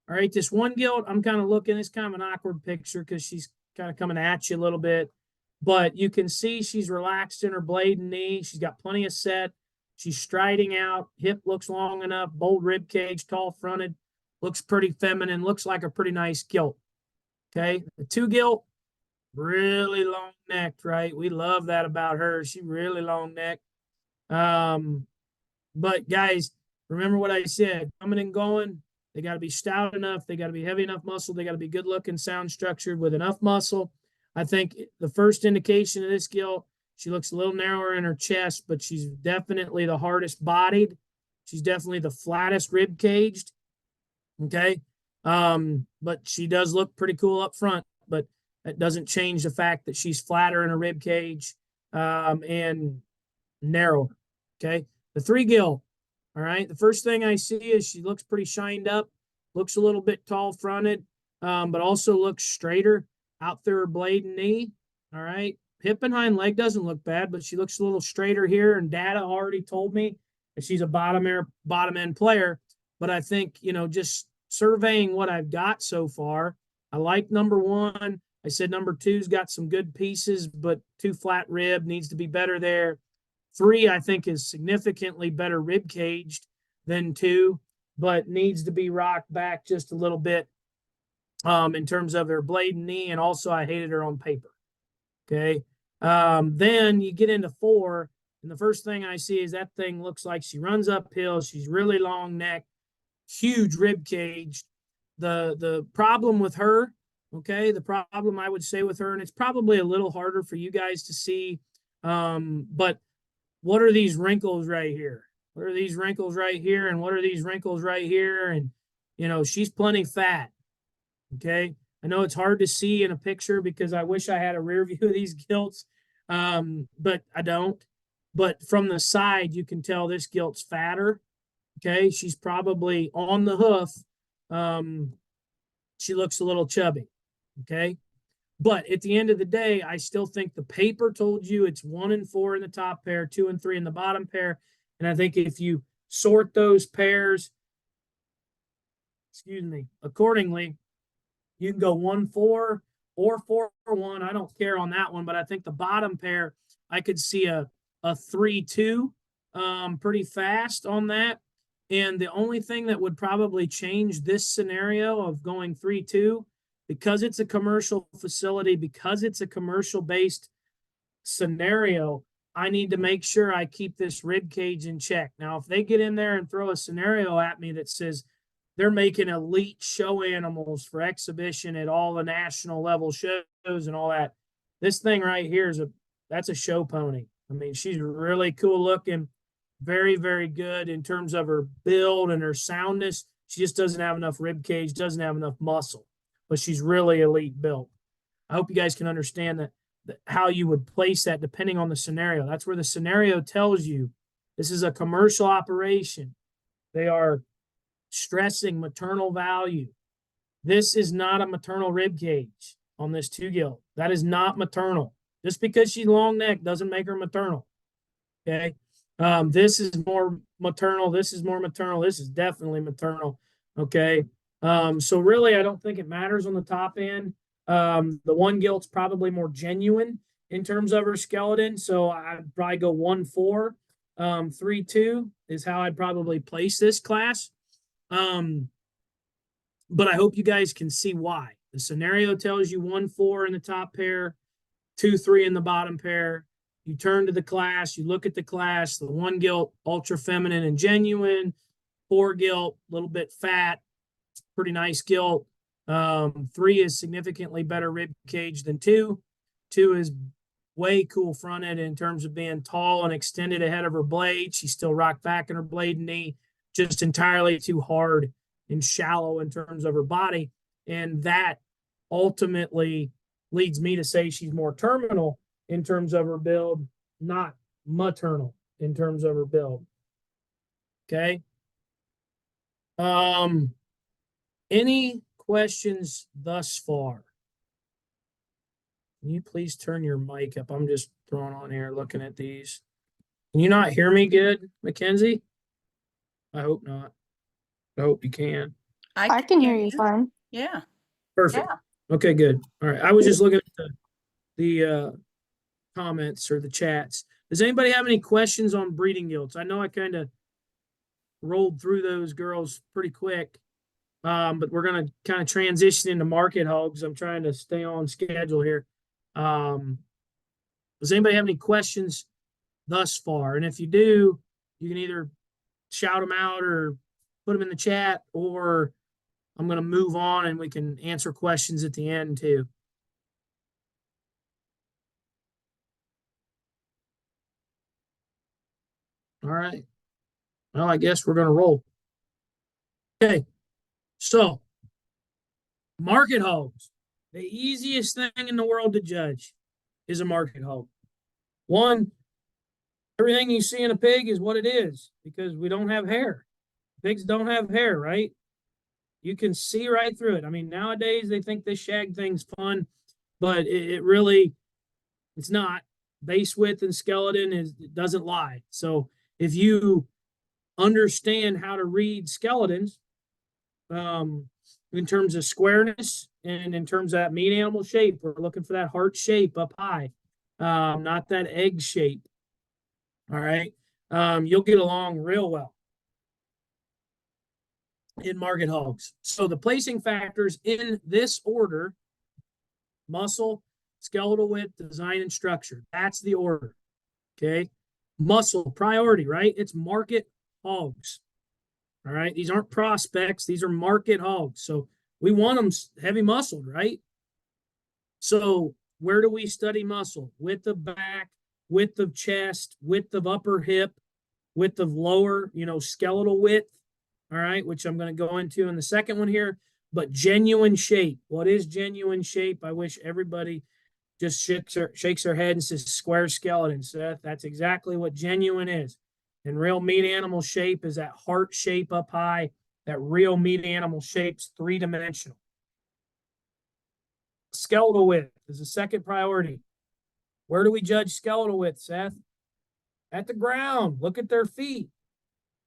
all right, this one gilt, I'm kind of looking, it's kind of an awkward picture because she's kind of coming at you a little bit, but you can see she's relaxed in her blade and knee. She's got plenty of set. She's striding out. Hip looks long enough, bold rib cage, tall fronted, looks pretty feminine, looks like a pretty nice gilt. Okay. The 2 gilt, really long necked, right? We love that about her. She really long necked. But guys, remember what I said, coming and going, they got to be stout enough. They got to be heavy enough muscle. They got to be good looking, sound structured with enough muscle. I think the first indication of this gilt, she looks a little narrower in her chest, but she's definitely the hardest bodied. She's definitely the flattest rib caged. Okay. But she does look pretty cool up front, but that doesn't change the fact that she's flatter in her rib cage, and narrower. Okay. The 3 gilt. All right. The first thing I see is she looks pretty shined up, looks a little bit tall fronted, but also looks straighter out through her blade and knee. All right. Hip and hind leg doesn't look bad, but she looks a little straighter here. And data already told me that she's a bottom end player. But I think, just surveying what I've got so far, I like number 1. I said number 2's got some good pieces, but 2 flat rib needs to be better there. 3, I think, is significantly better rib caged than 2, but needs to be rocked back just a little bit in terms of her blade and knee. And also I hated her on paper. Okay. Then you get into 4, and the first thing I see is that thing looks like she runs uphill. She's really long neck, huge rib cage. The problem with her, okay, the problem I would say with her, and it's probably a little harder for you guys to see, but what are these wrinkles right here? What are these wrinkles right here? And what are these wrinkles right here? And, she's plenty fat. Okay. I know it's hard to see in a picture because I wish I had a rear view of these gilts, but I don't. But from the side, you can tell this gilt's fatter. Okay. She's probably on the hoof. She looks a little chubby. Okay. But at the end of the day, I still think the paper told you it's 1 and 4 in the top pair, 2 and 3 in the bottom pair. And I think if you sort those pairs, accordingly, you can go 1-4 or 4-1. I don't care on that one, but I think the bottom pair, I could see a 3-2 pretty fast on that. And the only thing that would probably change this scenario of going 3-2, because it's a commercial facility, because it's a commercial-based scenario, I need to make sure I keep this rib cage in check. Now, if they get in there and throw a scenario at me that says they're making elite show animals for exhibition at all the national level shows and all that, this thing right here is that's a show pony. I mean, she's really cool looking, very, very good in terms of her build and her soundness. She just doesn't have enough rib cage, doesn't have enough muscle, but she's really elite built. I hope you guys can understand that how you would place that depending on the scenario. That's where the scenario tells you this is a commercial operation. They are stressing maternal value. This is not a maternal rib cage on this 2-gilt. That is not maternal. Just because she's long neck doesn't make her maternal. Okay. This is more maternal. This is more maternal. This is definitely maternal. Okay. So really, I don't think it matters on the top end. The 1-gilt's probably more genuine in terms of her skeleton. So I'd probably go 1-4. 3-2 is how I'd probably place this class. But I hope you guys can see why. The scenario tells you 1-4 in the top pair, 2-3 in the bottom pair. You turn to the class, you look at the class, the 1-gilt, ultra feminine and genuine, 4-gilt, a little bit fat, pretty nice gilt. 3 is significantly better rib cage than 2. 2 is way cool fronted in terms of being tall and extended ahead of her blade. She still rocked back in her blade and knee, just entirely too hard and shallow in terms of her body. And that ultimately leads me to say she's more terminal in terms of her build, not maternal in terms of her build. Okay. Any questions thus far? Can you please turn your mic up? I'm just throwing on here looking at these. Can you not hear me good, Mackenzie? I hope not. I hope you can. I can hear you fine. Yeah. Perfect. Yeah. Okay, good. All right. I was just looking at the comments or the chats. Does anybody have any questions on breeding gilts? I know I kind of rolled through those girls pretty quick, but we're going to kind of transition into market hogs. I'm trying to stay on schedule here. Does anybody have any questions thus far? And if you do, you can either shout them out or put them in the chat, or I'm going to move on and we can answer questions at the end too. All right. Well, I guess we're going to roll. Okay. So, market hogs. The easiest thing in the world to judge is a market hog. One, everything you see in a pig is what it is because we don't have hair. Pigs don't have hair, right? You can see right through it. I mean, nowadays they think this shag thing's fun, but it really, it's not. Base width and skeleton it doesn't lie. So if you understand how to read skeletons, in terms of squareness and in terms of that meat animal shape, we're looking for that heart shape up high, not that egg shape. All right. You'll get along real well in market hogs. So the placing factors in this order: muscle, skeletal width, design, and structure. That's the order. Okay. Muscle priority, right? It's market hogs. All right. These aren't prospects. These are market hogs. So we want them heavy muscled, right? So where do we study muscle? Width of back, width of chest, width of upper hip, width of lower, skeletal width. All right. Which I'm going to go into in the second one here. But genuine shape. What is genuine shape? I wish everybody just shakes their head and says square skeleton, Seth. That's exactly what genuine is. And real meat animal shape is that heart shape up high. That real meat animal shape's 3-dimensional. Skeletal width is the second priority. Where do we judge skeletal width, Seth? At the ground. Look at their feet.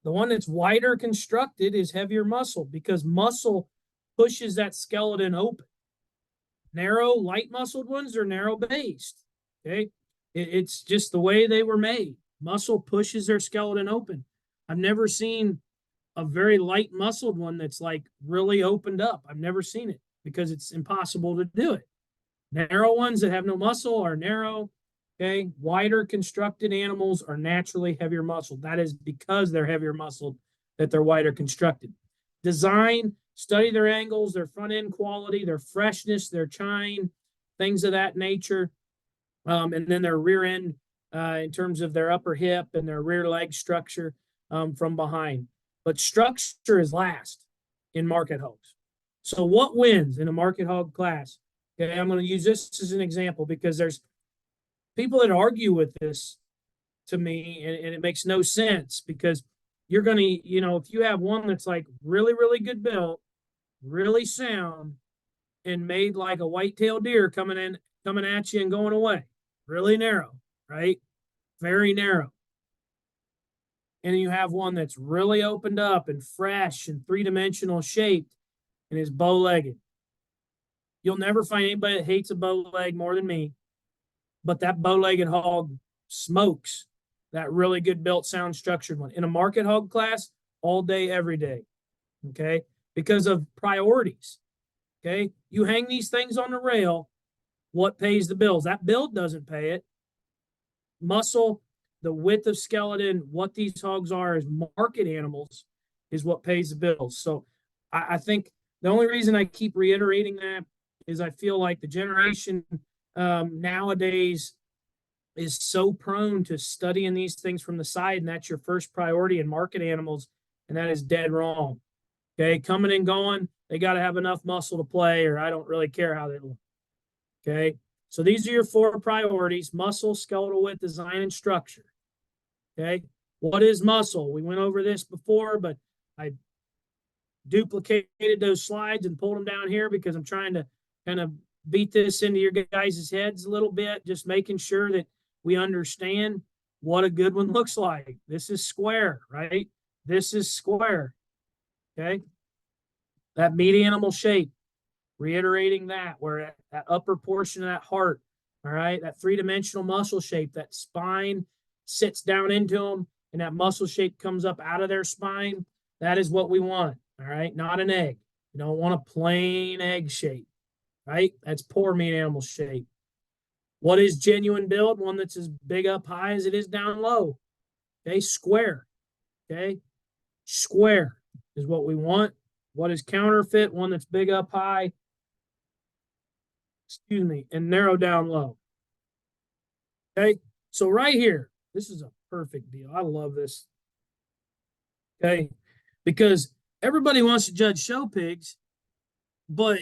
The one that's wider constructed is heavier muscle because muscle pushes that skeleton open. Narrow, light muscled ones are narrow based. Okay. It's just the way they were made. Muscle pushes their skeleton open. I've never seen a very light muscled one that's like really opened up. I've never seen it because it's impossible to do it. Narrow ones that have no muscle are narrow. Okay. Wider constructed animals are naturally heavier muscled. That is because they're heavier muscled that they're wider constructed. Design, study their angles, their front end quality, their freshness, their chine, things of that nature. And then their rear end in terms of their upper hip and their rear leg structure from behind. But structure is last in market hogs. So what wins in a market hog class? Okay, I'm going to use this as an example because there's people that argue with this to me, and it makes no sense because you're going to, if you have one that's like really, really good built, really sound, and made like a white-tailed deer coming at you and going away, really narrow, right? Very narrow. And you have one that's really opened up and fresh and three-dimensional shaped and is bow-legged. You'll never find anybody that hates a bow leg more than me, but that bow-legged hog smokes that really good built, sound structured one. In a market hog class, all day, every day, okay? Because of priorities, okay? You hang these things on the rail, what pays the bills? That build doesn't pay it. Muscle, the width of skeleton, what these hogs are as market animals is what pays the bills. So I think the only reason I keep reiterating that is I feel like the generation nowadays is so prone to studying these things from the side, and that's your first priority in market animals, and that is dead wrong. Okay, coming and going, they got to have enough muscle to play, or I don't really care how they look. Okay, so these are your 4 priorities: muscle, skeletal width, design, and structure. Okay, what is muscle? We went over this before, but I duplicated those slides and pulled them down here because I'm trying to kind of beat this into your guys' heads a little bit, just making sure that we understand what a good one looks like. This is square, right? This is square, okay? That meat animal shape, reiterating that, where that upper portion of that heart, all right, that three-dimensional muscle shape, that spine sits down into them, and that muscle shape comes up out of their spine. That is what we want, all right? Not an egg. You don't want a plain egg shape, right? That's poor meat animal shape. What is genuine build? One that's as big up high as it is down low. Okay, square. Okay, square is what we want. What is counterfeit? One that's big up high, and narrow down low. Okay, so right here, this is a perfect deal. I love this. Okay, because everybody wants to judge show pigs, but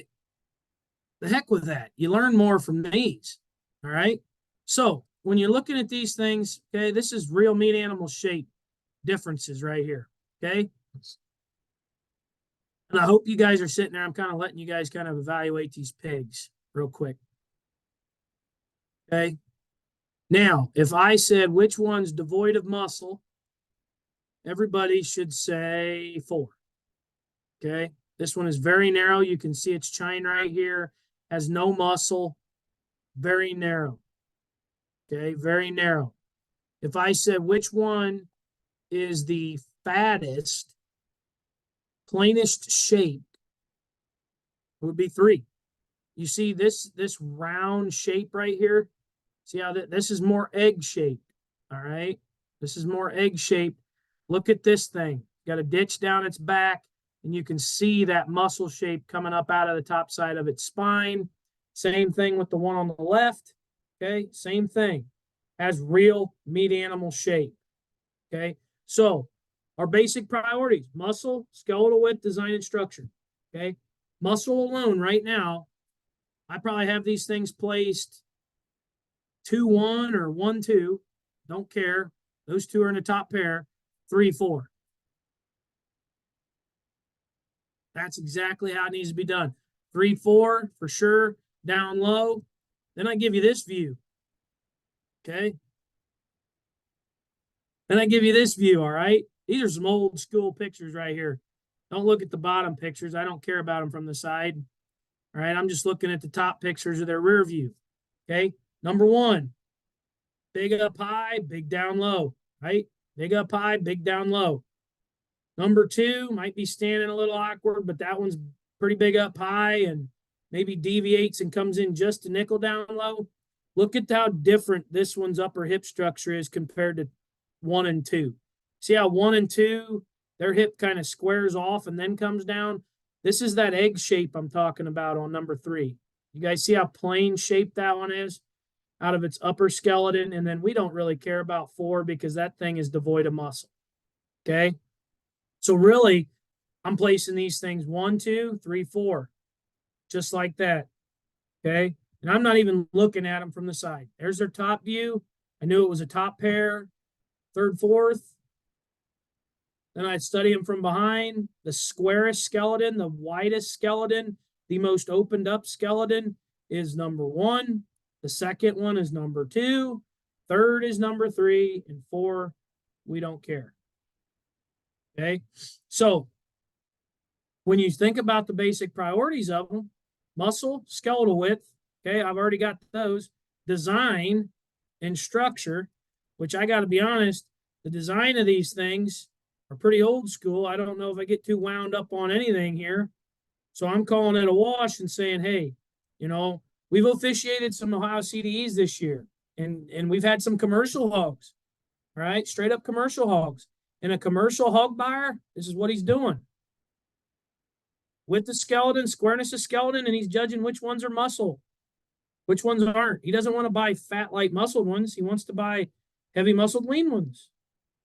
the heck with that. You learn more from these. All right. So when you're looking at these things, okay, this is real meat animal shape differences right here. Okay. And I hope you guys are sitting there. I'm kind of letting you guys kind of evaluate these pigs real quick. Okay. Now, if I said which one's devoid of muscle, everybody should say 4. Okay. This one is very narrow. You can see its chine right here, has no muscle, very narrow. Okay, very narrow. If I said which one is the fattest, plainest shape, it would be 3. You see this round shape right here? See how this is more egg shaped, all right? This is more egg shaped. Look at this thing. Got a ditch down its back, and you can see that muscle shape coming up out of the top side of its spine. Same thing with the one on the left, okay? Same thing. Has real meat animal shape, okay? So our basic priorities: muscle, skeletal width, design, and structure, okay? Muscle alone right now, I probably have these things placed 2-1 or 1-2. Don't care. Those 2 are in the top pair. 3-4. That's exactly how it needs to be done. 3-4 for sure, down low. Then I give you this view. Okay. Then I give you this view, all right? These are some old school pictures right here. Don't look at the bottom pictures. I don't care about them from the side. All right, I'm just looking at the top pictures of their rear view. Okay, number 1, big up high, big down low, right? Big up high, big down low. Number 2 might be standing a little awkward, but that one's pretty big up high and maybe deviates and comes in just a nickel down low. Look at how different this one's upper hip structure is compared to 1 and 2. See how 1 and 2, their hip kind of squares off and then comes down? This is that egg shape I'm talking about on number 3. You guys see how plain shaped that one is? out of its upper skeleton. And then we don't really care about 4 because that thing is devoid of muscle. Okay. So really, I'm placing these things 1, 2, 3, 4, just like that. Okay. And I'm not even looking at them from the side. There's their top view. I knew it was a top pair, third, fourth. Then I'd study them from behind. The squarest skeleton, the widest skeleton, the most opened up skeleton is number 1. The second one is number 2. Third is number 3. And 4, we don't care. Okay. So when you think about the basic priorities of them, muscle, skeletal width, okay, I've already got those. Design and structure, which I got to be honest, the design of these things are pretty old school. I don't know if I get too wound up on anything here. So I'm calling it a wash and saying, hey, you know, we've officiated some Ohio CDEs this year, and we've had some commercial hogs, right? Straight up commercial hogs. And a commercial hog buyer, this is what he's doing. With the skeleton, squareness of skeleton, and he's judging which ones are muscle, which ones aren't. He doesn't want to buy fat, light, muscled ones. He wants to buy heavy muscled, lean ones.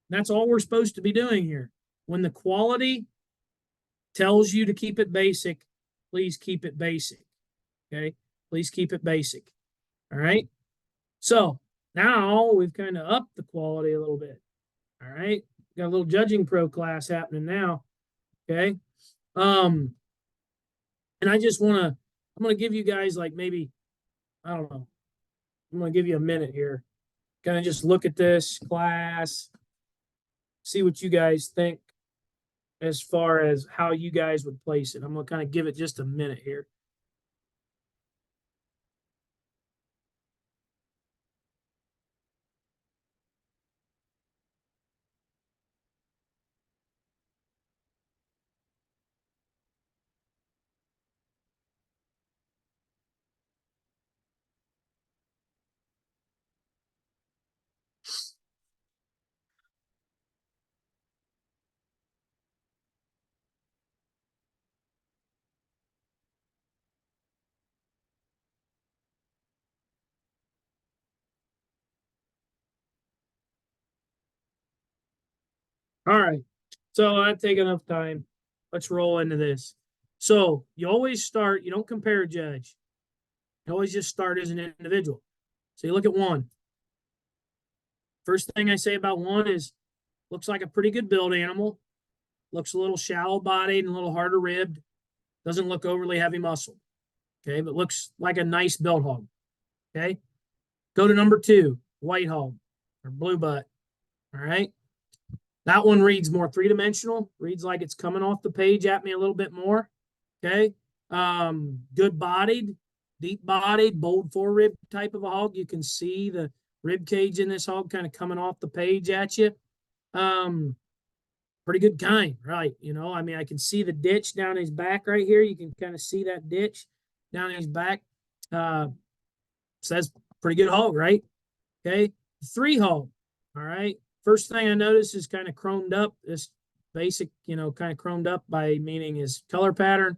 That's all we're supposed to be doing here. When the quality tells you to keep it basic, please keep it basic. Okay? Please keep it basic. All right? So now we've kind of upped the quality a little bit. All right? Got a little judging pro class happening now. Okay? And I just want to, I'm going to give you guys like maybe, I don't know, I'm going to give you a minute here. Kind of just look at this class, see what you guys think as far as how you guys would place it. I'm going to kind of give it just a minute here. All right. So I take enough time. Let's roll into this. So you always start, you don't compare a judge. You always just start as an individual. So you look at 1. First thing I say about 1 is looks like a pretty good build animal. Looks a little shallow bodied and a little harder ribbed. Doesn't look overly heavy muscle. Okay, but looks like a nice build hog. Okay. Go to number 2, white hog or blue butt. All right. That one reads more 3-dimensional, reads like it's coming off the page at me a little bit more. Okay. Good bodied, deep bodied, bold forerib type of a hog. You can see the rib cage in this hog kind of coming off the page at you. Pretty good kind, right? You know, I mean, I can see the ditch down his back right here. You can kind of see that ditch down his back. Says pretty good hog, right? Okay. 3 hog. All right. First thing I notice is kind of chromed up. This basic, you know, kind of chromed up by meaning his color pattern.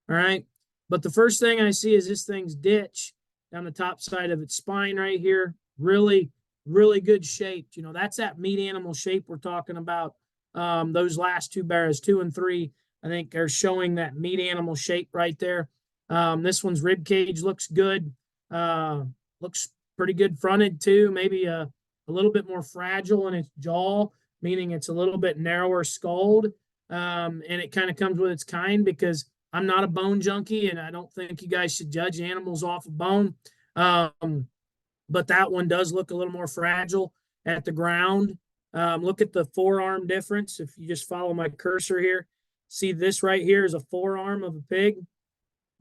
All right. But the first thing I see is this thing's ditch down the top side of its spine right here. Really, really good shape. You know, that's that meat animal shape we're talking about. Those last 2 bears, 2 and 3, I think are showing that meat animal shape right there. This one's rib cage looks good. Looks pretty good fronted too. Maybe a little bit more fragile in its jaw, meaning it's a little bit narrower skulled. And it kind of comes with its kind because I'm not a bone junkie and I don't think you guys should judge animals off of bone. But that one does look a little more fragile at the ground. Look at the forearm difference. If you just follow my cursor here, see this right here is a forearm of a pig.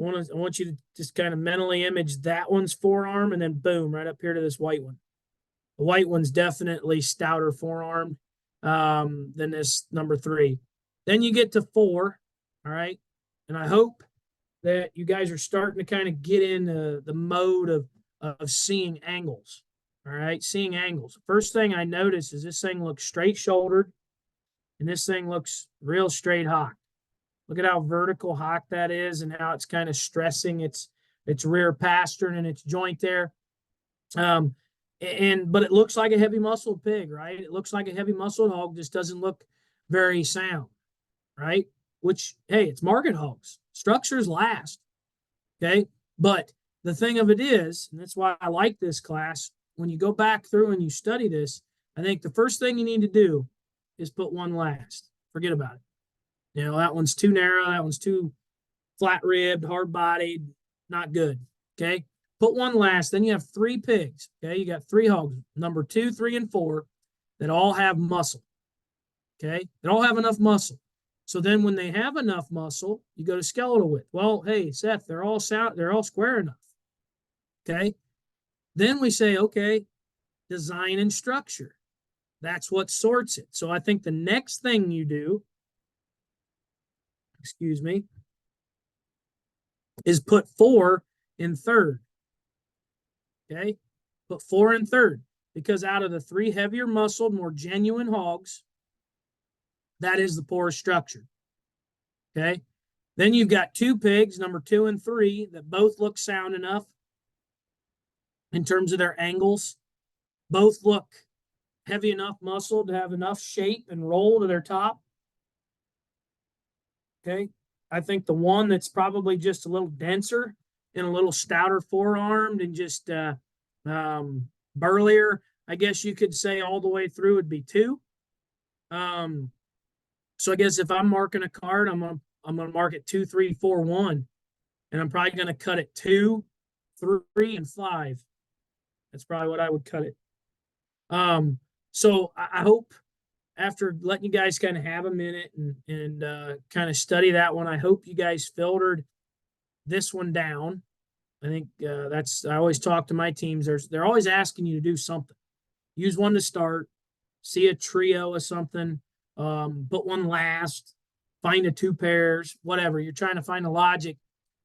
I want you to just kind of mentally image that one's forearm and then boom, right up here to this white one. The white one's definitely stouter forearm than this number 3. Then you get to 4, all right? And I hope that you guys are starting to kind of get in the mode of seeing angles, all right? Seeing angles. First thing I notice is this thing looks straight-shouldered and this thing looks real straight hock. Look at how vertical hock that is and how it's kind of stressing its rear pastern and its joint there. But it looks like a heavy muscled pig, right? It looks like a heavy muscled hog, just doesn't look very sound, right? Which, hey, it's market hogs. Structures last. Okay. But the thing of it is, and that's why I like this class, when you go back through and you study this, I think the first thing you need to do is put one last. Forget about it. You know, that one's too narrow, that one's too flat ribbed, hard bodied, not good. Okay. Put one last, then you have three pigs. Okay. You got three hogs, number 2, 3, and 4, that all have muscle. Okay. They all have enough muscle. So then when they have enough muscle, you go to skeletal width. Well, hey, Seth, they're all square enough. Okay. Then we say, okay, design and structure. That's what sorts it. So I think the next thing you do, excuse me, is put 4 in third. Okay. Put 4 in third, because out of the 3 heavier muscled, more genuine hogs, that is the poorest structure. Okay. Then you've got 2 pigs, number 2 and 3, that both look sound enough in terms of their angles. Both look heavy enough muscle to have enough shape and roll to their top. Okay. I think the one that's probably just a little denser and a little stouter forearmed and just burlier, I guess you could say all the way through, would be 2. So I guess if I'm marking a card, I'm gonna mark it 2, 3, 4, 1, and I'm probably gonna cut it 2, 3, and 5. That's probably what I would cut it. So I hope, after letting you guys kind of have a minute and kind of study that one, I hope you guys filtered this one down. I think I always talk to my teams. They're always asking you to do something. Use one to start, see a trio of something, put one last, find a 2 pairs, whatever. You're trying to find a logic.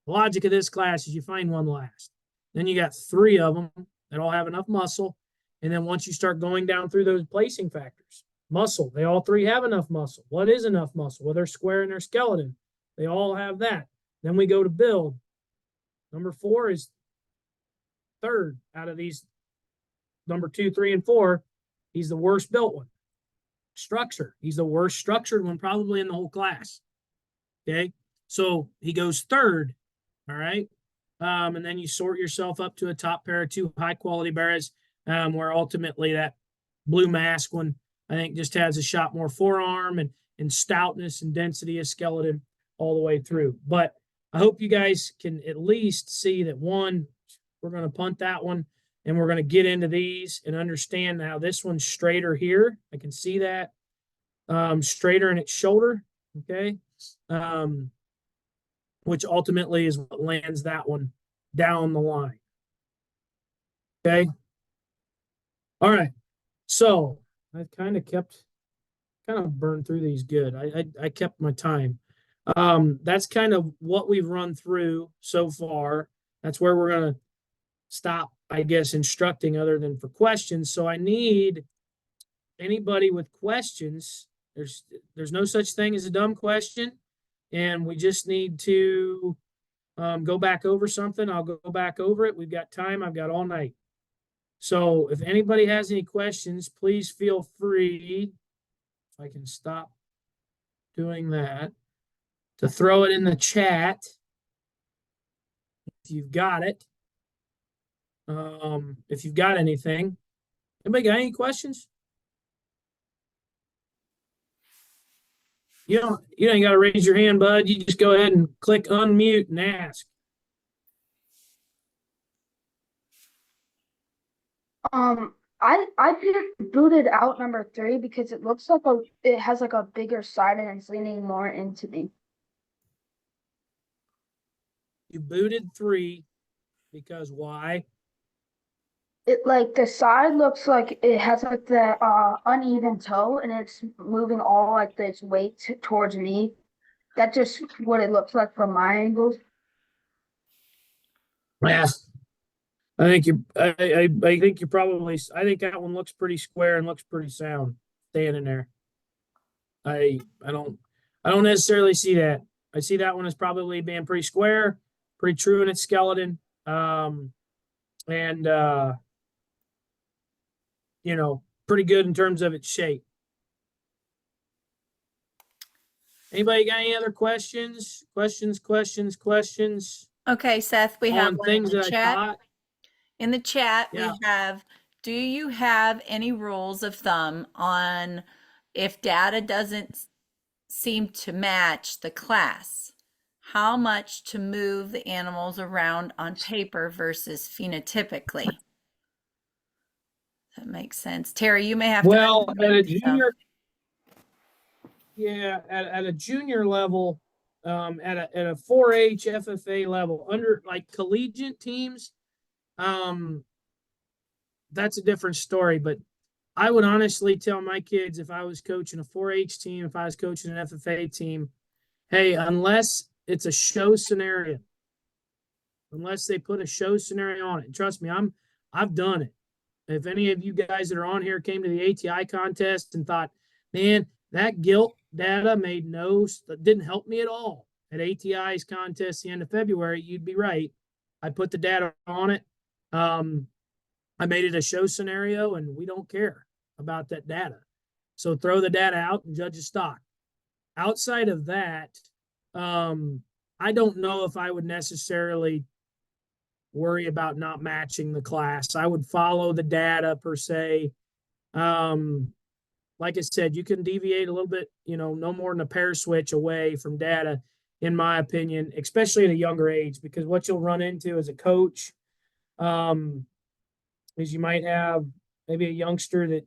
The logic of this class is you find one last. Then you got 3 of them that all have enough muscle. And then once you start going down through those placing factors, muscle, they all 3 have enough muscle. What is enough muscle? Well, they're square in their skeleton. They all have that. Then we go to build. Number 4 is third out of these. Number 2, 3, and 4, he's the worst built one. Structure, he's the worst structured one probably in the whole class. Okay, so he goes third. All right, and then you sort yourself up to a top pair of 2 high quality bears, where ultimately that blue mask one, I think, just has a shot more forearm and stoutness and density of skeleton all the way through. But I hope you guys can at least see that, one, we're going to punt that one, and we're going to get into these and understand how this one's straighter here. I can see that, straighter in its shoulder. Okay. Which ultimately is what lands that one down the line. Okay. All right. So I kind of burned through these good. I kept my time. That's kind of what we've run through so far. That's where we're going to stop, I guess, instructing, other than for questions. So I need anybody with questions. There's no such thing as a dumb question, and we just need to go back over something. I'll go back over it. We've got time. I've got all night. So if anybody has any questions, please feel free, if I can stop doing that, to throw it in the chat if you've got it. If you've got anything. Anybody got any questions? You ain't got to raise your hand, bud. You just go ahead and click unmute and ask. I picked booted out number 3 because it looks like it has like a bigger side and it's leaning more into me. You booted 3 because why? It, like, the side looks like it has like the uneven toe and it's moving all like its weight towards me. That's just what it looks like from my angles. Yeah. I think I think you're probably, I think that one looks pretty square and looks pretty sound standing there. I don't necessarily see that. I see that one as probably being pretty square, pretty true in its skeleton. And pretty good in terms of its shape. Anybody got any other questions? Questions Okay, Seth, we have on one in things the that I chat. taught? In the chat, Yeah. we have, do you have any rules of thumb on if data doesn't seem to match the class, how much to move the animals around on paper versus phenotypically? That makes sense. Terry, you may have to Well, at a unmute yourself. at a junior level, at a 4-H FFA level, under like collegiate teams, that's a different story. But I would honestly tell my kids, if I was coaching a 4-H team, if I was coaching an FFA team, hey, unless it's a show scenario, unless they put a show scenario on it, and trust me, I've done it. If any of you guys that are on here came to the ATI contest and thought, man, that gilt data didn't help me at all at ATI's contest the end of February, you'd be right. I put the data on it. I made it a show scenario, and we don't care about that data. So throw the data out and judge the stock. Outside of that, I don't know if I would necessarily worry about not matching the class. I would follow the data per se. Like I said, you can deviate a little bit, no more than a pair switch away from data, in my opinion, especially at a younger age, because what you'll run into as a coach is you might have maybe a youngster that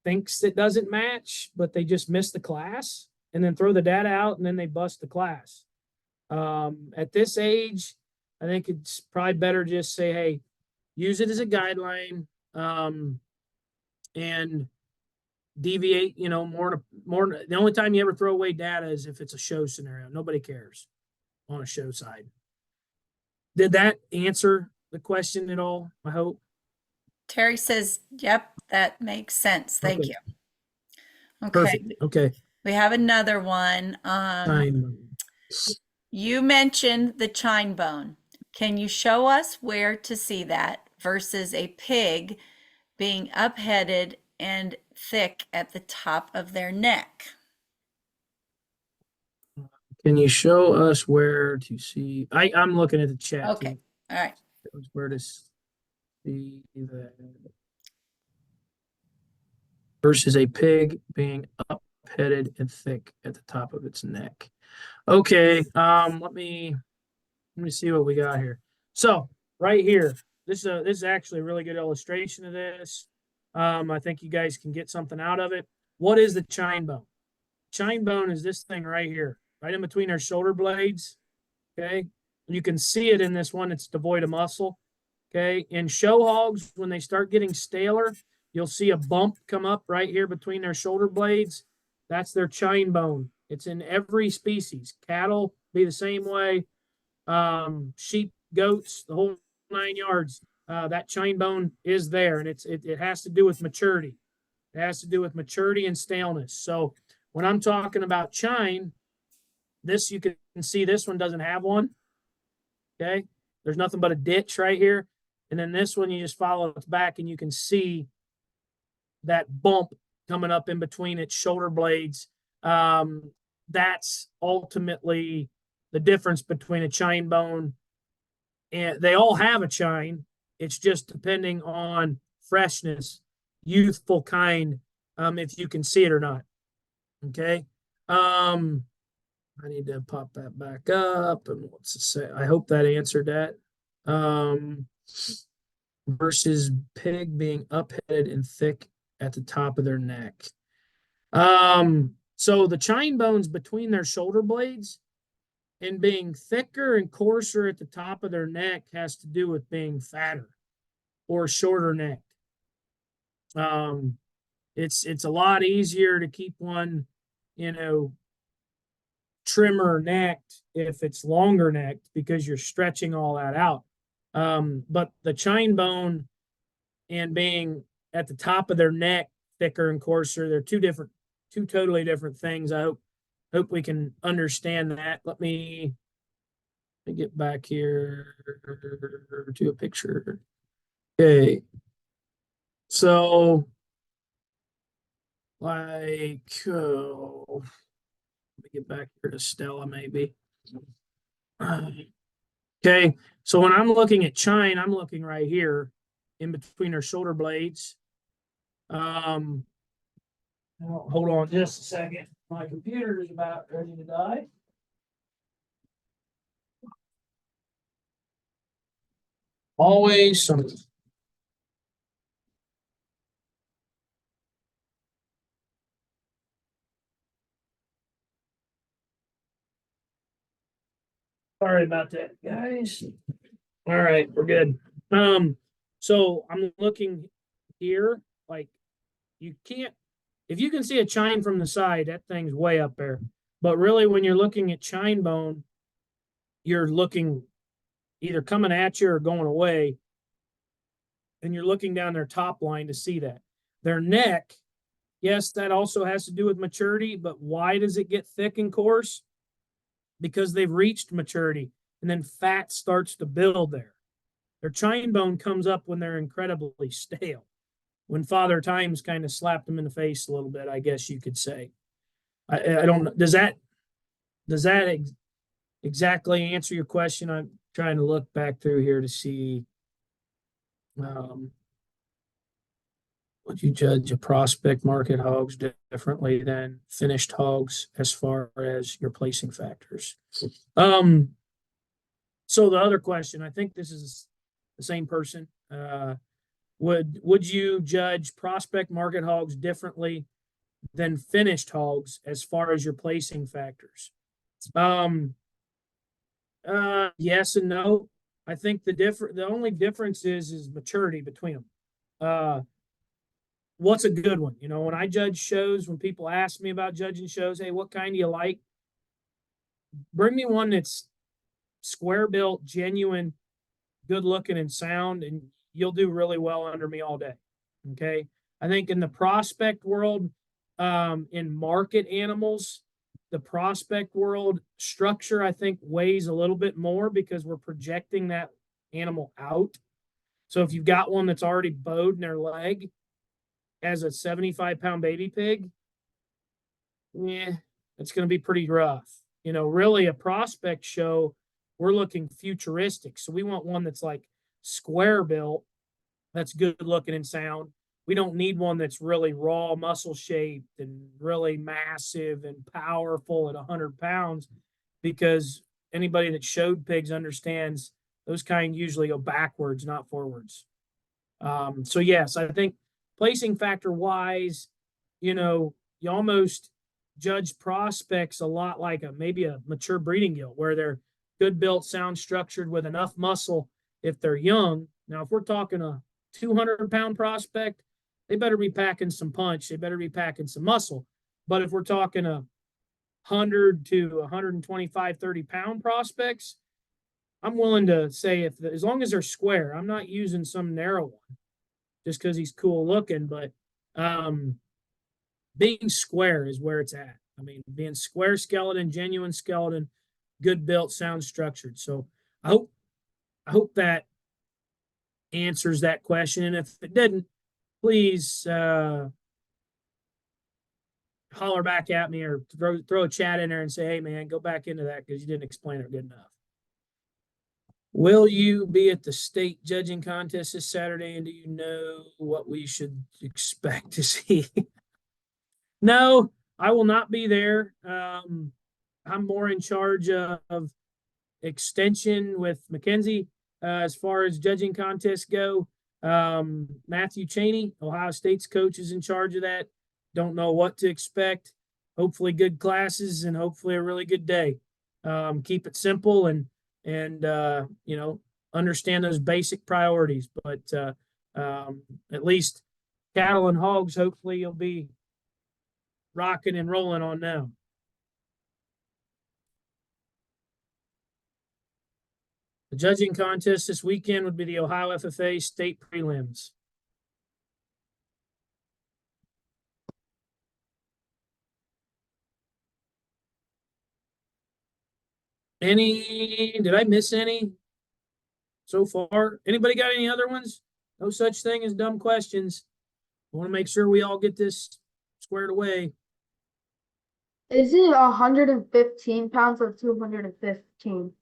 thinks it doesn't match, but they just miss the class and then throw the data out and then they bust the class. At this age, I think it's probably better just say, hey, use it as a guideline, and deviate, more. The only time you ever throw away data is if it's a show scenario. Nobody cares on a show side. Did that answer the question at all? I hope. Terry says, yep, that makes sense. Thank Okay. you. Okay. Perfect. Okay. We have another one. You mentioned the chine bone. Can you show us where to see that versus a pig being upheaded and thick at the top of their neck? Can you show us where to see? I'm looking at the chat. Okay. Too. All right. Where to see that versus a pig being up-headed and thick at the top of its neck. Okay. Let me see what we got here. So right here, this is actually a really good illustration of this. I think you guys can get something out of it. What is the chine bone? Chine bone is this thing right here, right in between our shoulder blades. Okay. You can see it in this one. It's devoid of muscle. Okay. In show hogs, when they start getting staler, you'll see a bump come up right here between their shoulder blades. That's their chine bone. It's in every species. Cattle be the same way. Sheep, goats, the whole 9 yards. That chine bone is there, and it has to do with maturity. It has to do with maturity and staleness. So when I'm talking about chine, this you can see this one doesn't have one. Okay, there's nothing but a ditch right here, and then this one you just follow its back, and you can see that bump coming up in between its shoulder blades. That's ultimately the difference between a chine bone, and they all have a chine. It's just depending on freshness, youthful kind, if you can see it or not. Okay. I need to pop that back up. And what's it say? I hope that answered that. Versus pig being upheaded and thick at the top of their neck. So the chine bones between their shoulder blades and being thicker and coarser at the top of their neck has to do with being fatter or shorter neck. It's a lot easier to keep one, trimmer necked if it's longer necked because you're stretching all that out. But the chine bone and being at the top of their neck thicker and coarser, they're two totally different things. I hope we can understand that. Let me get back here to a picture. Okay. So like, let me get back here to Stella maybe. Okay, so when I'm looking at chine, I'm looking right here in between her shoulder blades. Hold on just a second. My computer is about ready to die. Always something. Sorry about that, guys. All right, we're good. So I'm looking here, like you can't, if you can see a chine from the side, that thing's way up there. But really, when you're looking at chine bone, you're looking either coming at you or going away, and you're looking down their top line to see that. Their neck, yes, that also has to do with maturity, but why does it get thick and coarse? Because they've reached maturity, and then fat starts to build there. Their chine bone comes up when they're incredibly stale, when Father Time's kind of slapped them in the face a little bit, I guess you could say. I don't know. Does that exactly answer your question? I'm trying to look back through here to see. Would you judge a prospect market hogs differently than finished hogs as far as your placing factors? So the other question, I think this is the same person. Would you judge prospect market hogs differently than finished hogs as far as your placing factors? Yes and no. I think the only difference is maturity between them. What's a good one? You know, when I judge shows, when people ask me about judging shows, hey, what kind do you like? Bring me one that's square built, genuine, good looking, and sound, and you'll do really well under me all day. Okay. I think in the prospect world, in market animals, the prospect world structure, I think, weighs a little bit more because we're projecting that animal out. So if you've got one that's already bowed in their leg as a 75-pound baby pig, yeah, it's going to be pretty rough. You know, really a prospect show, we're looking futuristic. So we want one that's like square built, that's good looking and sound. We don't need one that's really raw muscle shaped and really massive and powerful at 100 pounds, because anybody that showed pigs understands those kind usually go backwards, not forwards. So yes, I think placing factor wise, you know, you almost judge prospects a lot like maybe a mature breeding gilt, where they're good built, sound structured with enough muscle if they're young. Now, if we're talking a 200-pound prospect, they better be packing some punch. They better be packing some muscle. But if we're talking a 100 to 125, 30-pound prospects, I'm willing to say as long as they're square, I'm not using some narrow one just because he's cool looking, but being square is where it's at. I mean, being square skeleton, genuine skeleton, good built, sound structured. So I hope that answers that question. And if it didn't, please holler back at me or throw a chat in there and say, hey man, go back into that because you didn't explain it good enough. Will you be at the state judging contest this Saturday? And do you know what we should expect to see? No, I will not be there. I'm more in charge of extension with Mackenzie as far as judging contests go. Matthew Cheney, Ohio State's coach, is in charge of that. Don't know what to expect. Hopefully good classes and hopefully a really good day. Keep it simple and you know, understand those basic priorities. But at least cattle and hogs, hopefully you'll be rocking and rolling on now. The judging contest this weekend would be the Ohio FFA state prelims. Did I miss any so far? Anybody got any other ones? No such thing as dumb questions. I want to make sure we all get this squared away. Is it 115 pounds or 215?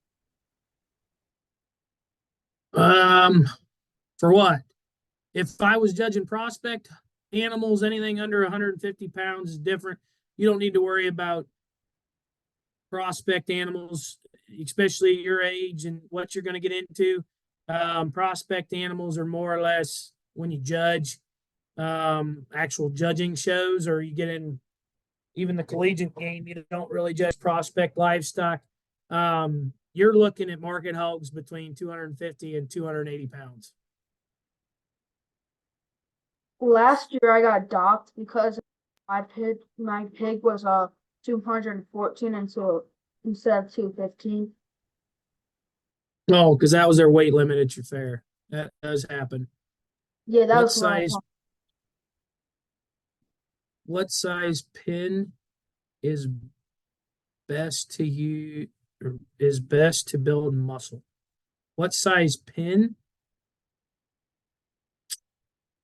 For what? If I was judging prospect animals, anything under 150 pounds is different. You don't need to worry about prospect animals, especially your age and what you're going to get into. Prospect animals are more or less when you judge actual judging shows, or you get in even the collegiate game, you don't really judge prospect livestock. You're looking at market hogs between 250 and 280 pounds. Last year I got docked because my pig was 214 and so instead of 215. Oh, because that was their weight limit at your fair. That does happen. Yeah, that What was when I size? What size pin is best to use? Or is best to build muscle? What size pin?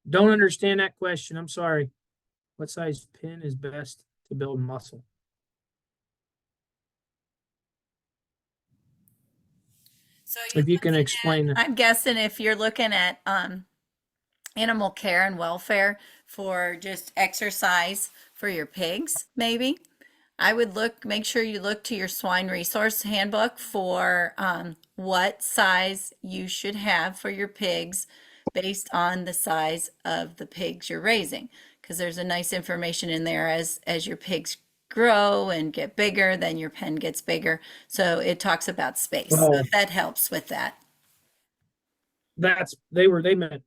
Don't understand that question. I'm sorry. What size pin is best to build muscle? So If you can explain that. I'm guessing if you're looking at animal care and welfare for just exercise for your pigs, maybe. I would make sure you look to your swine resource handbook for what size you should have for your pigs based on the size of the pigs you're raising. Because there's a nice information in there as your pigs grow and get bigger, then your pen gets bigger. So it talks about space. Oh, That helps with that. they meant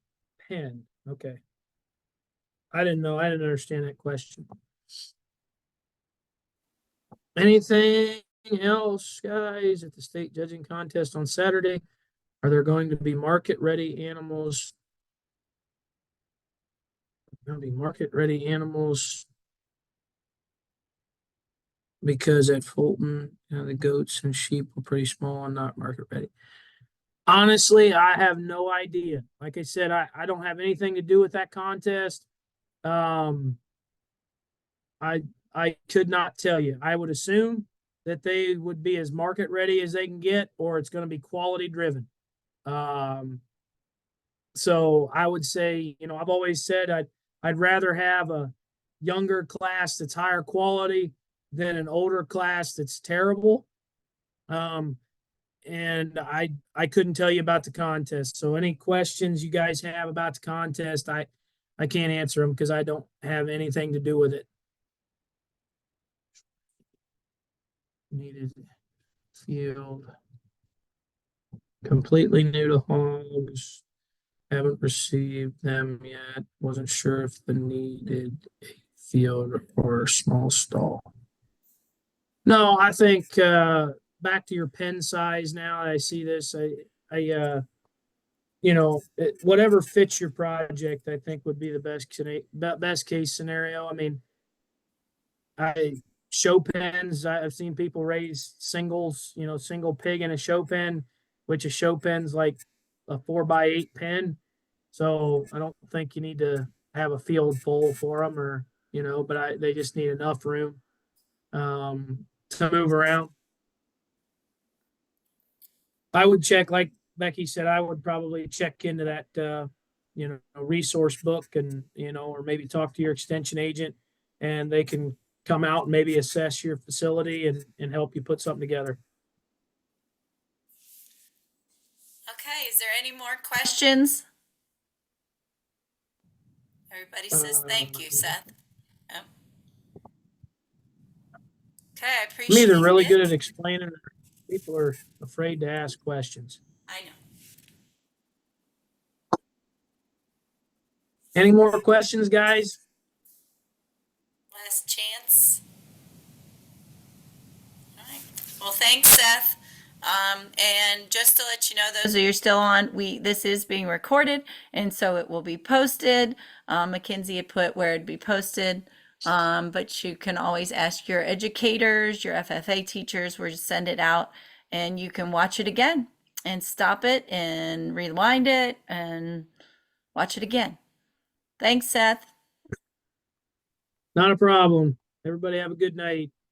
pen. Okay. I didn't know. I didn't understand that question. Anything else, guys, at the state judging contest on Saturday? Are there going to be market ready animals? Going to be market ready animals because at Fulton, the goats and sheep were pretty small and not market ready. Honestly, I have no idea. Like I said, I don't have anything to do with that contest. Um, I could not tell you. I would assume that they would be as market ready as they can get, or it's going to be quality driven. So I would say, I've always said I'd rather have a younger class that's higher quality than an older class that's terrible. And I couldn't tell you about the contest. So any questions you guys have about the contest, I can't answer them because I don't have anything to do with it. Needed field. Completely new to hogs. Haven't received them yet. Wasn't sure if the needed a field or a small stall. No, I think back to your pen size now. I see this. Whatever fits your project, I think would be the best case scenario. I mean, I show pens. I've seen people raise singles, single pig in a show pen, which a show pen's like a 4x8 pen. So I don't think you need to have a field full for them, or but they just need enough room to move around. I would check, like Becky said, I would probably check into that resource book, and or maybe talk to your extension agent, and they can come out and maybe assess your facility and help you put something together. Okay, is there any more questions? Everybody says thank you, Seth. Oh. Okay, I I'm either appreciate really good at it. explaining, or people are afraid to ask questions. I know. Any more questions, guys? Last chance. All right. Well, thanks, Seth. And just to let you know, those of you still on, this is being recorded, and so it will be posted. Mackenzie had put where it'd be posted, but you can always ask your educators, your FFA teachers, where to send it out, and you can watch it again and stop it and rewind it and watch it again. Thanks, Seth. Not a problem. Everybody have a good night.